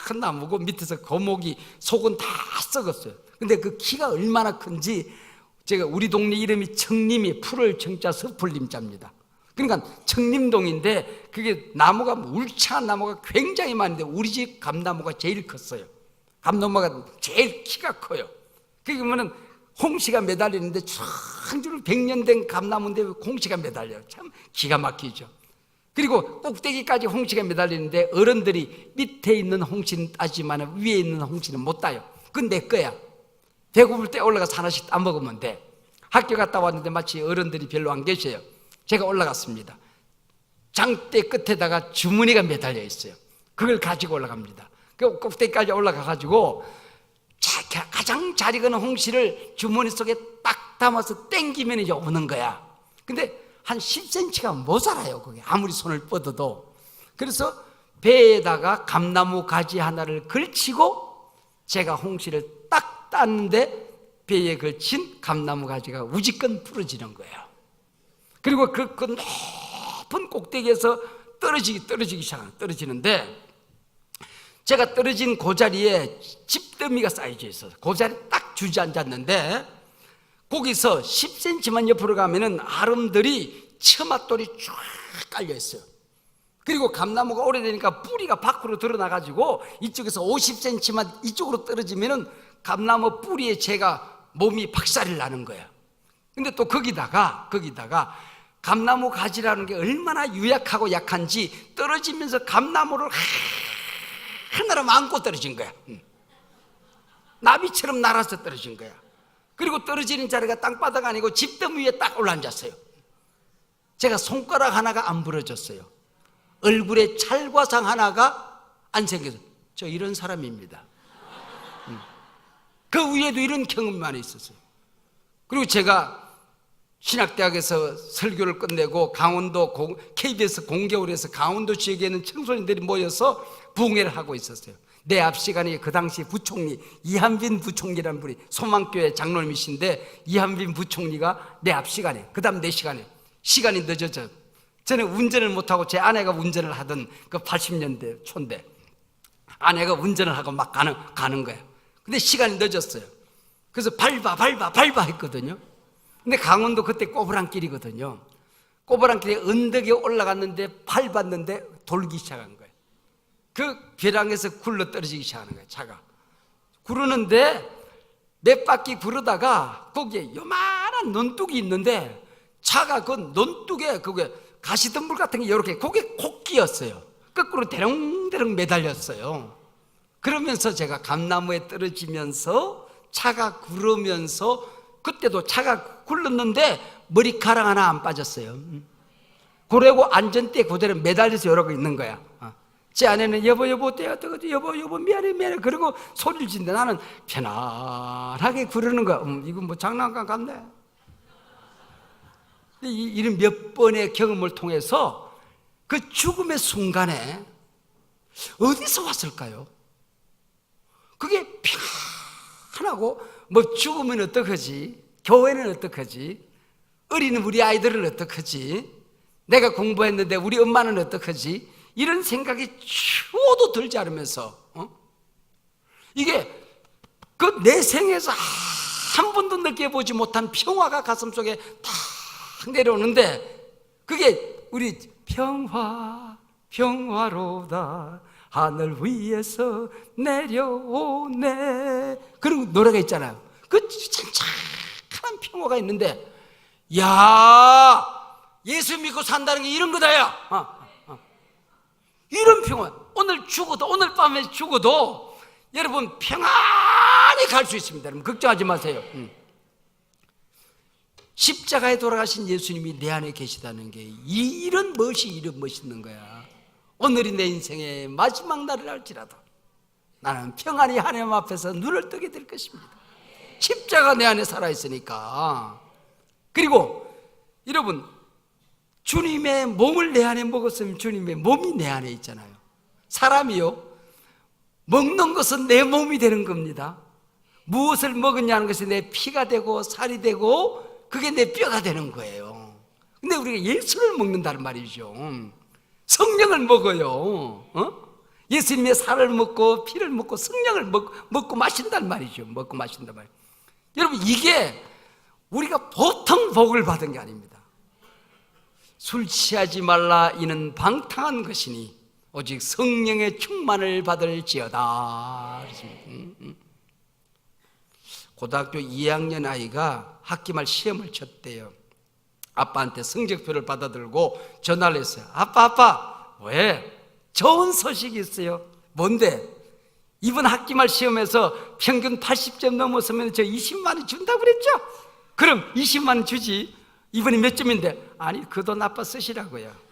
큰 나무고 밑에서 거목이 속은 다 썩었어요. 근데 그 키가 얼마나 큰지 제가 우리 동네 이름이 청림이 풀을 청자 서풀림자입니다. 그러니까 청림동인데 그게 나무가 울창한 나무가 굉장히 많은데 우리 집 감나무가 제일 컸어요. 감나무가 제일 키가 커요. 그러면은 홍시가 매달리는데 쫙줄 100년 된 감나무인데 홍시가 매달려요. 참 기가 막히죠. 그리고 꼭대기까지 홍시가 매달리는데 어른들이 밑에 있는 홍시는 따지만 위에 있는 홍시는 못 따요. 그건 내 거야. 배고플 때 올라가서 하나씩 따먹으면 돼. 학교 갔다 왔는데 마치 어른들이 별로 안 계셔요. 제가 올라갔습니다. 장대 끝에다가 주머니가 매달려 있어요. 그걸 가지고 올라갑니다. 그 꼭대기까지 올라가가지고 가장 잘 익은 홍시를 주머니 속에 딱 담아서 땡기면 이제 오는 거야. 근데 한 10cm가 모자라요. 그게 아무리 손을 뻗어도. 그래서 배에다가 감나무 가지 하나를 걸치고 제가 홍시를 딱 땄는데 배에 걸친 감나무 가지가 우지끈 부러지는 거예요. 그리고 그 높은 꼭대기에서 떨어지기 시작하는데 제가 떨어진 그 자리에 집더미가 쌓여져 있어요. 그 자리에 딱 주저앉았는데 거기서 10cm만 옆으로 가면은 아름들이 처맛돌이 쫙 깔려 있어요. 그리고 감나무가 오래되니까 뿌리가 밖으로 드러나가지고 이쪽에서 50cm만 이쪽으로 떨어지면은 감나무 뿌리에 제가 몸이 박살이 나는 거예요. 근데 또 거기다가 감나무 가지라는 게 얼마나 유약하고 약한지 떨어지면서 감나무를 하나로 안고 떨어진 거야. 나비처럼 날아서 떨어진 거야. 그리고 떨어지는 자리가 땅바닥 아니고 집덤 위에 딱 올라앉았어요. 제가 손가락 하나가 안 부러졌어요. 얼굴에 찰과상 하나가 안 생겨서. 저 이런 사람입니다. 그 위에도 이런 경험이 많이 있었어요. 그리고 제가 신학대학에서 설교를 끝내고 강원도 KBS 공개홀에서 강원도 지역에 있는 청소년들이 모여서 부흥회를 하고 있었어요. 내 앞 시간에 그 당시 부총리 이한빈 부총리라는 분이 소망교회 장로님이신데, 이한빈 부총리가 내 앞 시간에, 그 다음 내 시간에, 시간이 늦어져. 저는 운전을 못하고 제 아내가 운전을 하던 그 80년대 초인데 아내가 운전을 하고 막 가는 거야. 근데 시간이 늦었어요. 그래서 밟아 했거든요. 근데 강원도 그때 꼬부랑길이거든요. 꼬부랑길에 언덕에 올라갔는데 밟았는데 돌기 시작한 거예요. 그 벼랑에서 굴러 떨어지기 시작하는 거예요. 차가 구르는데 몇 바퀴 구르다가 거기에 요만한 논둑이 있는데 차가 그 논둑에 그게 가시덤불 같은 게 이렇게 거기에 콕 끼었어요. 거꾸로 대롱대롱 매달렸어요. 그러면서 제가 감나무에 떨어지면서 차가 구르면서, 그때도 차가 굴렀는데 머리카락 하나 안 빠졌어요. 그리고 안전대 그대로 매달려서 이러고 있는 거야. 제 아내는 여보 여보 미안해 그리고 소리를 지는데 나는 편안하게 구르는 거야. 이건 뭐 장난감 같네. 이런 몇 번의 경험을 통해서 그 죽음의 순간에 어디서 왔을까요? 그게 편하고, 뭐 죽으면 어떡하지? 교회는 어떡하지? 어린 우리 아이들은 어떡하지? 내가 공부했는데 우리 엄마는 어떡하지? 이런 생각이 추워도 들지 않으면서 이게 그 내 생에서 한 번도 느껴보지 못한 평화가 가슴속에 탁 내려오는데, 그게 우리 평화로다 하늘 위에서 내려오네 그런 노래가 있잖아요. 그 찬찬한 평화가 있는데, 야, 예수 믿고 산다는 게 이런 거다. 야 이런 평화. 오늘 죽어도, 오늘 밤에 죽어도 여러분 평안히 갈 수 있습니다. 여러분 걱정하지 마세요. 십자가에 돌아가신 예수님이 내 안에 계시다는 게 이런 멋있는 거야. 오늘이 내 인생의 마지막 날을 할지라도 나는 평안히 하나님 앞에서 눈을 뜨게 될 것입니다. 십자가 내 안에 살아있으니까. 그리고 여러분, 주님의 몸을 내 안에 먹었으면 주님의 몸이 내 안에 있잖아요. 사람이요, 먹는 것은 내 몸이 되는 겁니다. 무엇을 먹었냐는 것이 내 피가 되고 살이 되고 그게 내 뼈가 되는 거예요. 근데 우리가 예수를 먹는다는 말이죠. 성령을 먹어요. 예수님의 살을 먹고 피를 먹고 성령을 먹고 마신단 말이죠. 먹고 마신단 말이에요. 여러분, 이게 우리가 보통 복을 받은 게 아닙니다. 술 취하지 말라 이는 방탕한 것이니 오직 성령의 충만을 받을지어다. 고등학교 2학년 아이가 학기말 시험을 쳤대요. 아빠한테 성적표를 받아들고 전화를 했어요. 아빠 왜? 좋은 소식이 있어요. 뭔데? 이번 학기말 시험에서 평균 80점 넘었으면 저 20만 원 준다고 그랬죠? 그럼 20만 원 주지. 이번에 몇 점인데? 아니, 그 돈 아빠 쓰시라고요.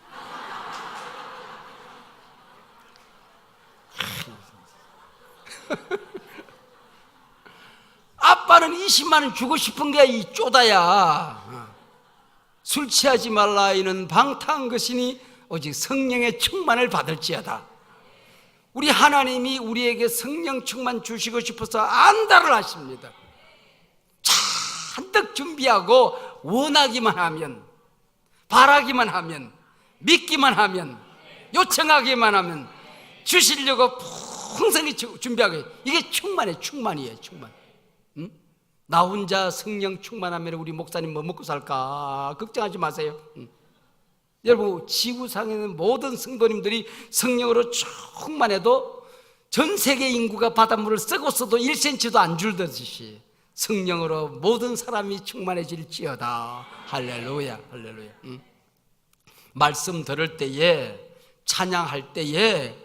아빠는 20만 원 주고 싶은 게 이 쪼다야. 술 취하지 말라 이는 방탕한 것이니 오직 성령의 충만을 받을지어다. 우리 하나님이 우리에게 성령 충만 주시고 싶어서 안달을 하십니다. 잔뜩 준비하고 원하기만 하면, 바라기만 하면, 믿기만 하면, 요청하기만 하면 주시려고 풍성히 준비하고, 이게 충만이에요. 충만. 나 혼자 성령 충만하면 우리 목사님 뭐 먹고 살까 걱정하지 마세요. 여러분, 지구상에는 모든 성도님들이 성령으로 충만해도 전 세계 인구가 바닷물을 썩었어도 1cm도 안 줄듯이 성령으로 모든 사람이 충만해질지어다. 할렐루야, 할렐루야. 말씀 들을 때에, 찬양할 때에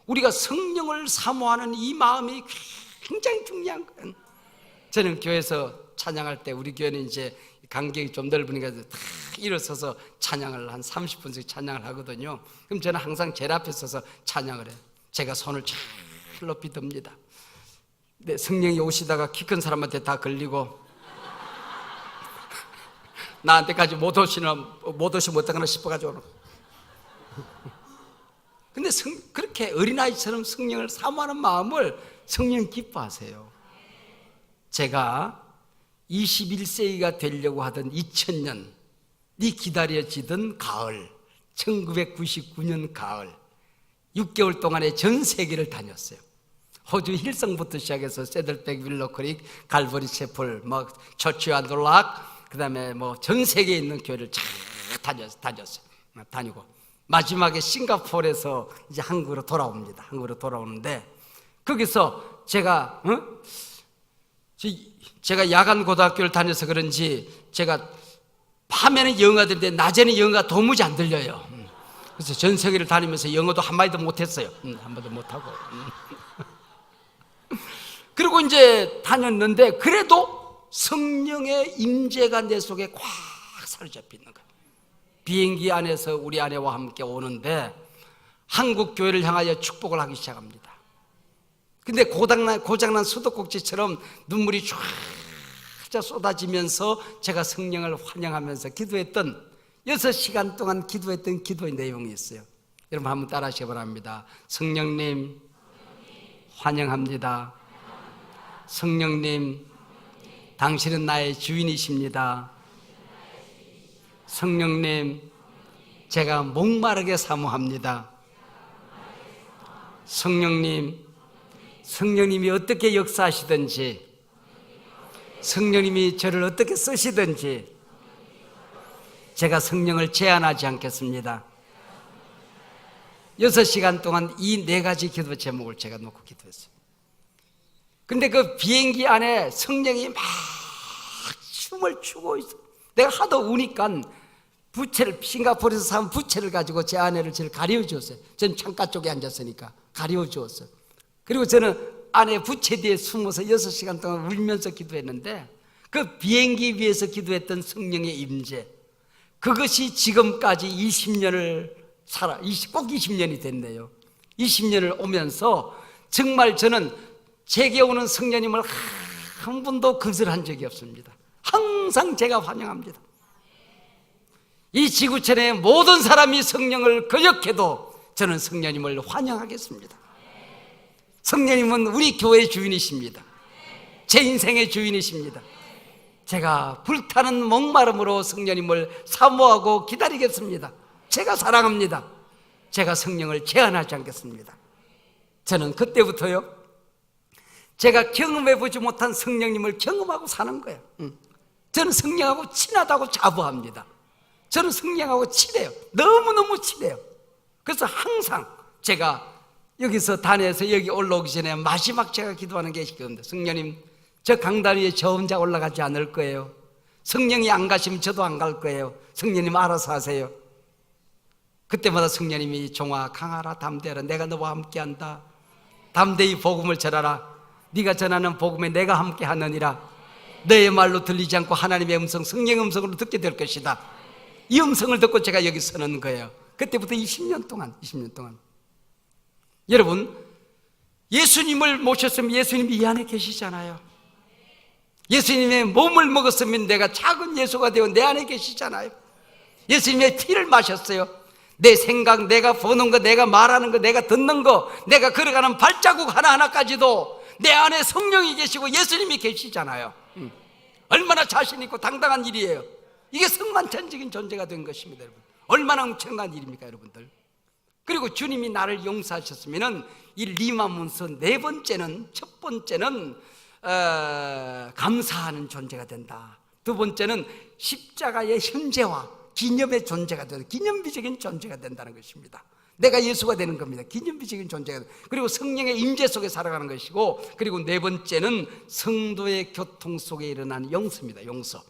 우리가 성령을 사모하는 이 마음이 굉장히 중요한 거예요. 저는 교회에서 찬양할 때, 우리 교회는 이제 간격이 좀 넓으니까 다 일어서서 찬양을 한 30분씩 찬양을 하거든요. 그럼 저는 항상 제일 앞에 서서 찬양을 해요. 제가 손을 잘 높이 듭니다. 네, 성령이 오시다가 키 큰 사람한테 다 걸리고 나한테까지 못 오시면 어떡하나 싶어가지고. 근데 그렇게 어린아이처럼 성령을 사모하는 마음을 성령 기뻐하세요. 제가 21세기가 되려고 하던 2000년 이 기다려지던 가을, 1999년 가을 6개월 동안에 전 세계를 다녔어요. 호주 힐성부터 시작해서 세들백, 윌로크릭, 갈버리 채플, 처치 안돌락, 그 다음에 전 세계에 있는 교회를 쫙 다니고 마지막에 싱가포르에서 이제 한국으로 돌아옵니다. 한국으로 돌아오는데 거기서 제가 야간 고등학교를 다녀서 그런지 제가 밤에는 영어가 들리는데 낮에는 영어가 도무지 안 들려요. 그래서 전 세계를 다니면서 영어도 한마디도 못했어요. 한마디도 못하고. 그리고 이제 다녔는데 그래도 성령의 임재가 내 속에 꽉 사로잡혀 있는 거예요. 비행기 안에서 우리 아내와 함께 오는데 한국 교회를 향하여 축복을 하기 시작합니다. 근데 고장난 수도꼭지처럼 눈물이 쫙 쏟아지면서 제가 성령을 환영하면서 기도했던 6시간 동안 기도했던 기도의 내용이 있어요. 여러분 한번 따라 하시기 바랍니다. 성령님 환영합니다. 성령님 당신은 나의 주인이십니다. 성령님 제가 목마르게 사모합니다. 성령님이 어떻게 역사하시든지, 성령님이 저를 어떻게 쓰시든지 제가 성령을 제한하지 않겠습니다. 6시간 동안 이 4가지 기도 제목을 제가 놓고 기도했어요. 근데 그 비행기 안에 성령이 막 춤을 추고 있어. 내가 하도 우니까 싱가포르에서 사온 부채를 가지고 제 아내를 저를 가리워 주었어요. 저는 창가 쪽에 앉았으니까 가리워 주었어요. 그리고 저는 아내 부채 뒤에 숨어서 6시간 동안 울면서 기도했는데 그 비행기 위에서 기도했던 성령의 임재, 그것이 지금까지 20년을 꼭 20년이 됐네요. 20년을 오면서 정말 저는 제게 오는 성령님을 한 번도 거절한 적이 없습니다. 항상 제가 환영합니다. 이 지구촌의 모든 사람이 성령을 거역해도 저는 성령님을 환영하겠습니다. 성령님은 우리 교회의 주인이십니다. 제 인생의 주인이십니다. 제가 불타는 목마름으로 성령님을 사모하고 기다리겠습니다. 제가 사랑합니다. 제가 성령을 제한하지 않겠습니다. 저는 그때부터요, 제가 경험해보지 못한 성령님을 경험하고 사는 거예요. 저는 성령하고 친하다고 자부합니다. 저는 성령하고 친해요. 너무너무 친해요. 그래서 항상 제가 여기서 다녀서 여기 올라오기 전에 마지막 제가 기도하는 게 있거든요. 성령님, 저 강단 위에 저 혼자 올라가지 않을 거예요. 성령이 안 가시면 저도 안 갈 거예요. 성령님 알아서 하세요. 그때마다 성령님이 종아 강하라 담대하라, 내가 너와 함께한다. 담대히 복음을 전하라. 네가 전하는 복음에 내가 함께 하느니라. 너의 말로 들리지 않고 하나님의 음성, 성령의 음성으로 듣게 될 것이다. 이 음성을 듣고 제가 여기 서는 거예요. 그때부터 20년 동안. 여러분, 예수님을 모셨으면 예수님이 이 안에 계시잖아요. 예수님의 몸을 먹었으면 내가 작은 예수가 되어 내 안에 계시잖아요. 예수님의 피를 마셨어요. 내 생각, 내가 보는 거, 내가 말하는 거, 내가 듣는 거, 내가 걸어가는 발자국 하나하나까지도 내 안에 성령이 계시고 예수님이 계시잖아요. 얼마나 자신 있고 당당한 일이에요. 이게 성만찬적인 존재가 된 것입니다, 여러분. 얼마나 엄청난 일입니까, 여러분들. 그리고 주님이 나를 용서하셨으면 이 리마문서 첫 번째는 감사하는 존재가 된다. 두 번째는 십자가의 현재와 기념의 존재가 된다. 기념비적인 존재가 된다는 것입니다. 내가 예수가 되는 겁니다. 기념비적인 존재가 된다. 그리고 성령의 임재 속에 살아가는 것이고, 그리고 네 번째는 성도의 교통 속에 일어나는 용서입니다. 용서.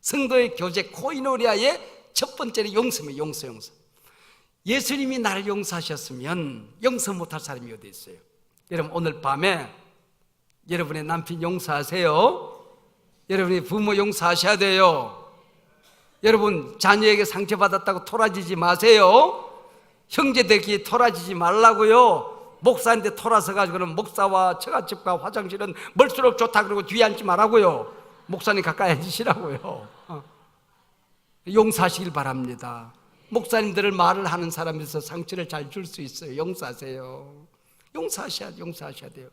성도의 교제 코이노리아의 첫 번째는 용서입니다. 용서. 예수님이 나를 용서하셨으면 용서 못할 사람이 어디 있어요? 여러분, 오늘 밤에 여러분의 남편 용서하세요. 여러분의 부모 용서하셔야 돼요. 여러분, 자녀에게 상처받았다고 토라지지 마세요. 형제들끼리 토라지지 말라고요. 목사인데 토라서 가지고는 목사와 처갓집과 화장실은 멀수록 좋다 그러고 뒤에 앉지 말라고요. 목사님 가까이 앉으시라고요. 용서하시길 바랍니다. 목사님들을 말을 하는 사람에서 상처를 잘 줄 수 있어요. 용서하세요. 용서하셔야 돼요.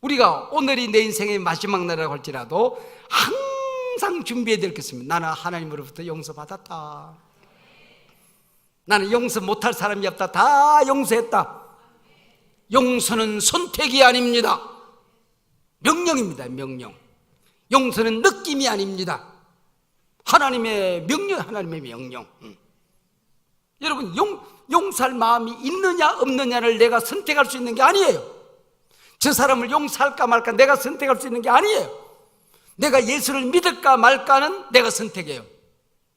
우리가 오늘이 내 인생의 마지막 날이라고 할지라도 항상 준비해야 될 게 있습니다. 나는 하나님으로부터 용서받았다. 나는 용서 못할 사람이 없다. 다 용서했다. 용서는 선택이 아닙니다. 명령입니다. 명령. 용서는 느낌이 아닙니다. 하나님의 명령, 하나님의 명령. 여러분, 용서할 마음이 있느냐 없느냐를 내가 선택할 수 있는 게 아니에요. 저 사람을 용서할까 말까 내가 선택할 수 있는 게 아니에요. 내가 예수를 믿을까 말까는 내가 선택해요.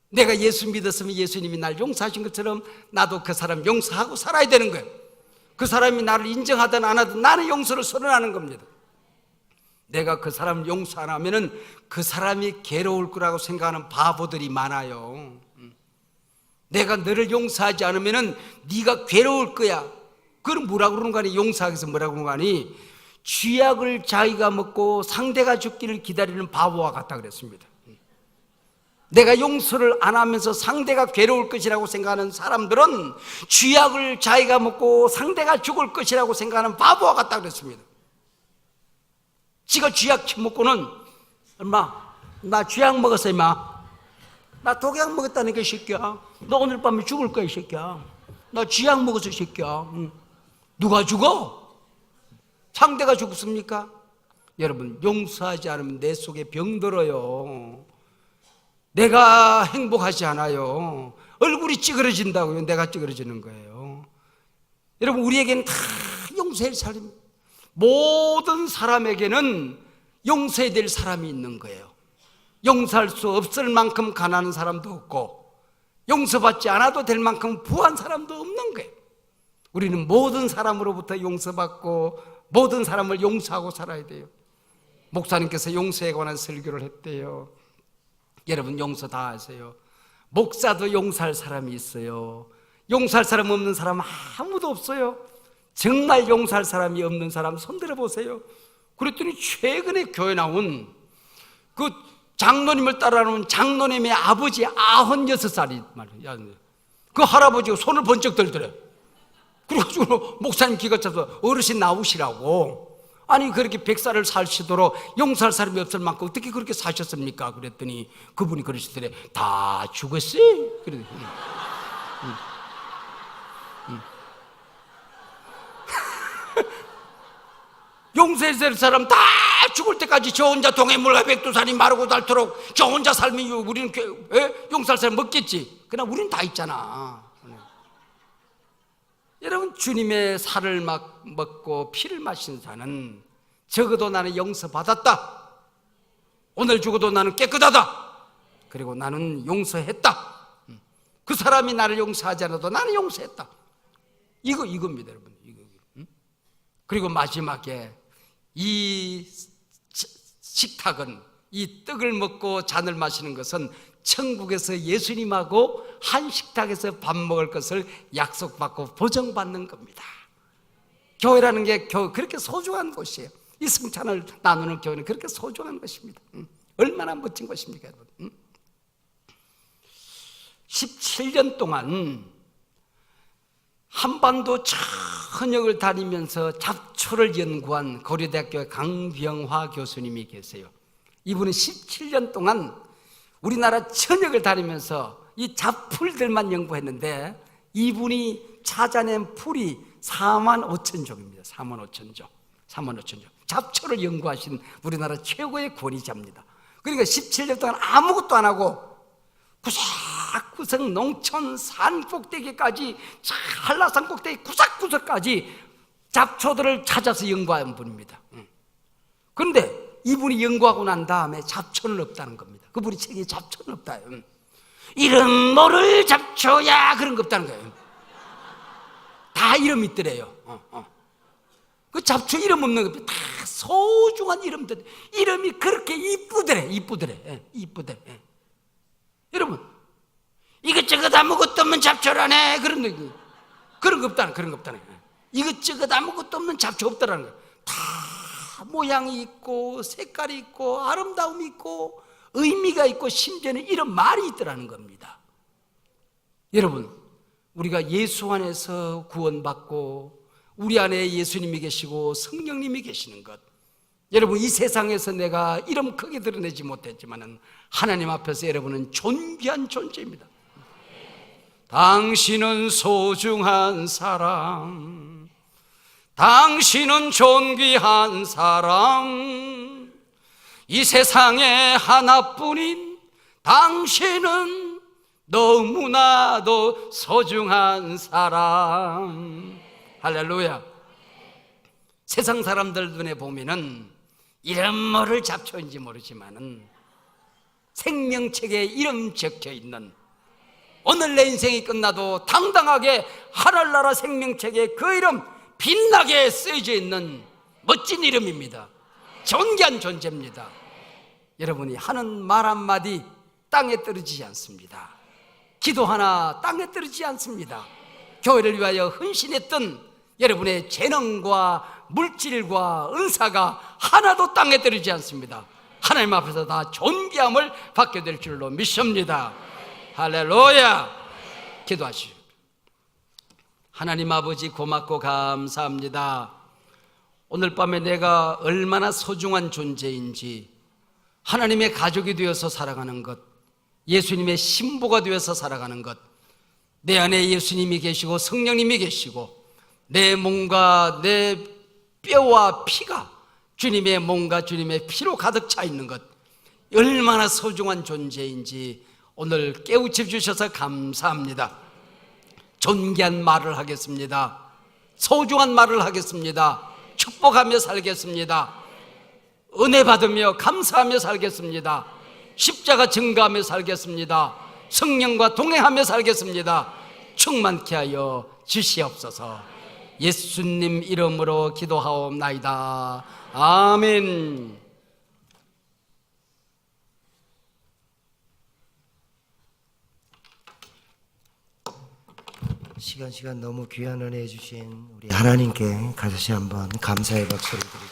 내가 예수 믿었으면 예수님이 날 용서하신 것처럼 나도 그 사람 용서하고 살아야 되는 거예요. 그 사람이 나를 인정하든 안 하든 나는 용서를 선언하는 겁니다. 내가 그 사람을 용서 안 하면은 그 사람이 괴로울 거라고 생각하는 바보들이 많아요. 내가 너를 용서하지 않으면은 네가 괴로울 거야. 그럼 뭐라고 그러는 거 아니? 용서하기 위해서 뭐라고 그러는 거 아니? 쥐약을 자기가 먹고 상대가 죽기를 기다리는 바보와 같다 그랬습니다. 내가 용서를 안 하면서 상대가 괴로울 것이라고 생각하는 사람들은 쥐약을 자기가 먹고 상대가 죽을 것이라고 생각하는 바보와 같다 그랬습니다. 지가 쥐약 처먹고는 엄마 나 쥐약 먹었어 임마. 나 독약 먹었다니까 이 새끼야. 너 오늘 밤에 죽을 거야 이 새끼야. 나 쥐약 먹었어 이 새끼야. 누가 죽어? 상대가 죽습니까? 여러분, 용서하지 않으면 내 속에 병들어요. 내가 행복하지 않아요. 얼굴이 찌그러진다고요. 내가 찌그러지는 거예요. 여러분, 우리에게는 다 용서해야 될 사람입니다. 모든 사람에게는 용서해야 될 사람이 있는 거예요. 용서할 수 없을 만큼 가난한 사람도 없고 용서받지 않아도 될 만큼 부한 사람도 없는 거예요. 우리는 모든 사람으로부터 용서받고 모든 사람을 용서하고 살아야 돼요. 목사님께서 용서에 관한 설교를 했대요. 여러분, 용서 다 하세요. 목사도 용서할 사람이 있어요. 용서할 사람 없는 사람 아무도 없어요. 정말 용서할 사람이 없는 사람 손들어 보세요. 그랬더니 최근에 교회 나온 그 장로님을 따라오는 장로님의 아버지 96살이 말이야. 그 할아버지가 손을 번쩍 들더래. 그래가지고 목사님 기가 차서 어르신 나오시라고. 아니 그렇게 100살을 사시도록 용서할 사람이 없을 만큼 어떻게 그렇게 사셨습니까? 그랬더니 그분이 그러시더래. 다 죽었어요. 그래. 용서해야 될 사람 다 죽을 때까지 저 혼자 동해물과 백두산이 마르고 닳도록 저 혼자 살면 우리는 용서할 사람 없겠지. 그러나 우리는 다 있잖아. 여러분, 주님의 살을 먹고 피를 마신 자는 적어도 나는 용서받았다. 오늘 죽어도 나는 깨끗하다. 그리고 나는 용서했다. 그 사람이 나를 용서하지 않아도 나는 용서했다. 이겁니다, 여러분. 그리고 마지막에 이 식탁은, 이 떡을 먹고 잔을 마시는 것은 천국에서 예수님하고 한 식탁에서 밥 먹을 것을 약속받고 보증받는 겁니다. 교회라는 게 그렇게 소중한 곳이에요. 이 성찬을 나누는 교회는 그렇게 소중한 것입니다. 얼마나 멋진 것입니까, 여러분? 17년 동안 한반도 전역을 다니면서 잡초를 연구한 고려대학교 강병화 교수님이 계세요. 이분은 17년 동안 우리나라 전역을 다니면서 이 잡풀들만 연구했는데 이분이 찾아낸 풀이 45,000종입니다. 45,000종. 잡초를 연구하신 우리나라 최고의 권위자입니다. 그러니까 17년 동안 아무것도 안 하고 구석구석 농촌 산 꼭대기까지, 한라산 꼭대기 구석구석까지 잡초들을 찾아서 연구한 분입니다. 그런데 이분이 연구하고 난 다음에 잡초는 없다는 겁니다. 그분이 책에 잡초는 없다. 이름 모를 잡초야, 그런 거 없다는 거예요. 다 이름 있더래요. 그 잡초 이름 없는 거 다 소중한 이름들, 이름이 그렇게 이쁘더래. 예, 이쁘더래. 예. 여러분, 이것저것 아무것도 없는 잡초라네. 그런 거 없다네. 예. 이것저것 아무것도 없는 잡초 없다라는 거예요. 다 모양이 있고 색깔이 있고 아름다움이 있고 의미가 있고 심지어는 이런 말이 있더라는 겁니다. 여러분, 우리가 예수 안에서 구원받고 우리 안에 예수님이 계시고 성령님이 계시는 것, 여러분, 이 세상에서 내가 이름 크게 드러내지 못했지만 하나님 앞에서 여러분은 존귀한 존재입니다. 당신은 소중한 사람, 당신은 존귀한 사람, 이 세상에 하나뿐인 당신은 너무나도 소중한 사람. 할렐루야. 세상 사람들 눈에 보면은 이름 뭐를 잡초인지 모르지만은 생명책에 이름 적혀 있는, 오늘 내 인생이 끝나도 당당하게 하늘나라 생명책에 그 이름 빛나게 쓰여져 있는 멋진 이름입니다. 존귀한 존재입니다. 여러분이 하는 말 한마디 땅에 떨어지지 않습니다. 기도 하나 땅에 떨어지지 않습니다. 교회를 위하여 헌신했던 여러분의 재능과 물질과 은사가 하나도 땅에 떨어지지 않습니다. 하나님 앞에서 다 존귀함을 받게 될 줄로 믿습니다. 할렐루야. 기도하시오. 하나님 아버지, 고맙고 감사합니다. 오늘 밤에 내가 얼마나 소중한 존재인지, 하나님의 가족이 되어서 살아가는 것, 예수님의 신부가 되어서 살아가는 것, 내 안에 예수님이 계시고 성령님이 계시고 내 몸과 내 뼈와 피가 주님의 몸과 주님의 피로 가득 차 있는 것, 얼마나 소중한 존재인지 오늘 깨우쳐 주셔서 감사합니다. 존귀한 말을 하겠습니다. 소중한 말을 하겠습니다. 축복하며 살겠습니다. 은혜 받으며 감사하며 살겠습니다. 십자가 증거하며 살겠습니다. 성령과 동행하며 살겠습니다. 충만케 하여 주시옵소서. 예수님 이름으로 기도하옵나이다. 아멘. 시간 너무 귀한 은혜 주신 우리 하나님께 다시 한번 감사의 박수를 드리겠습니다.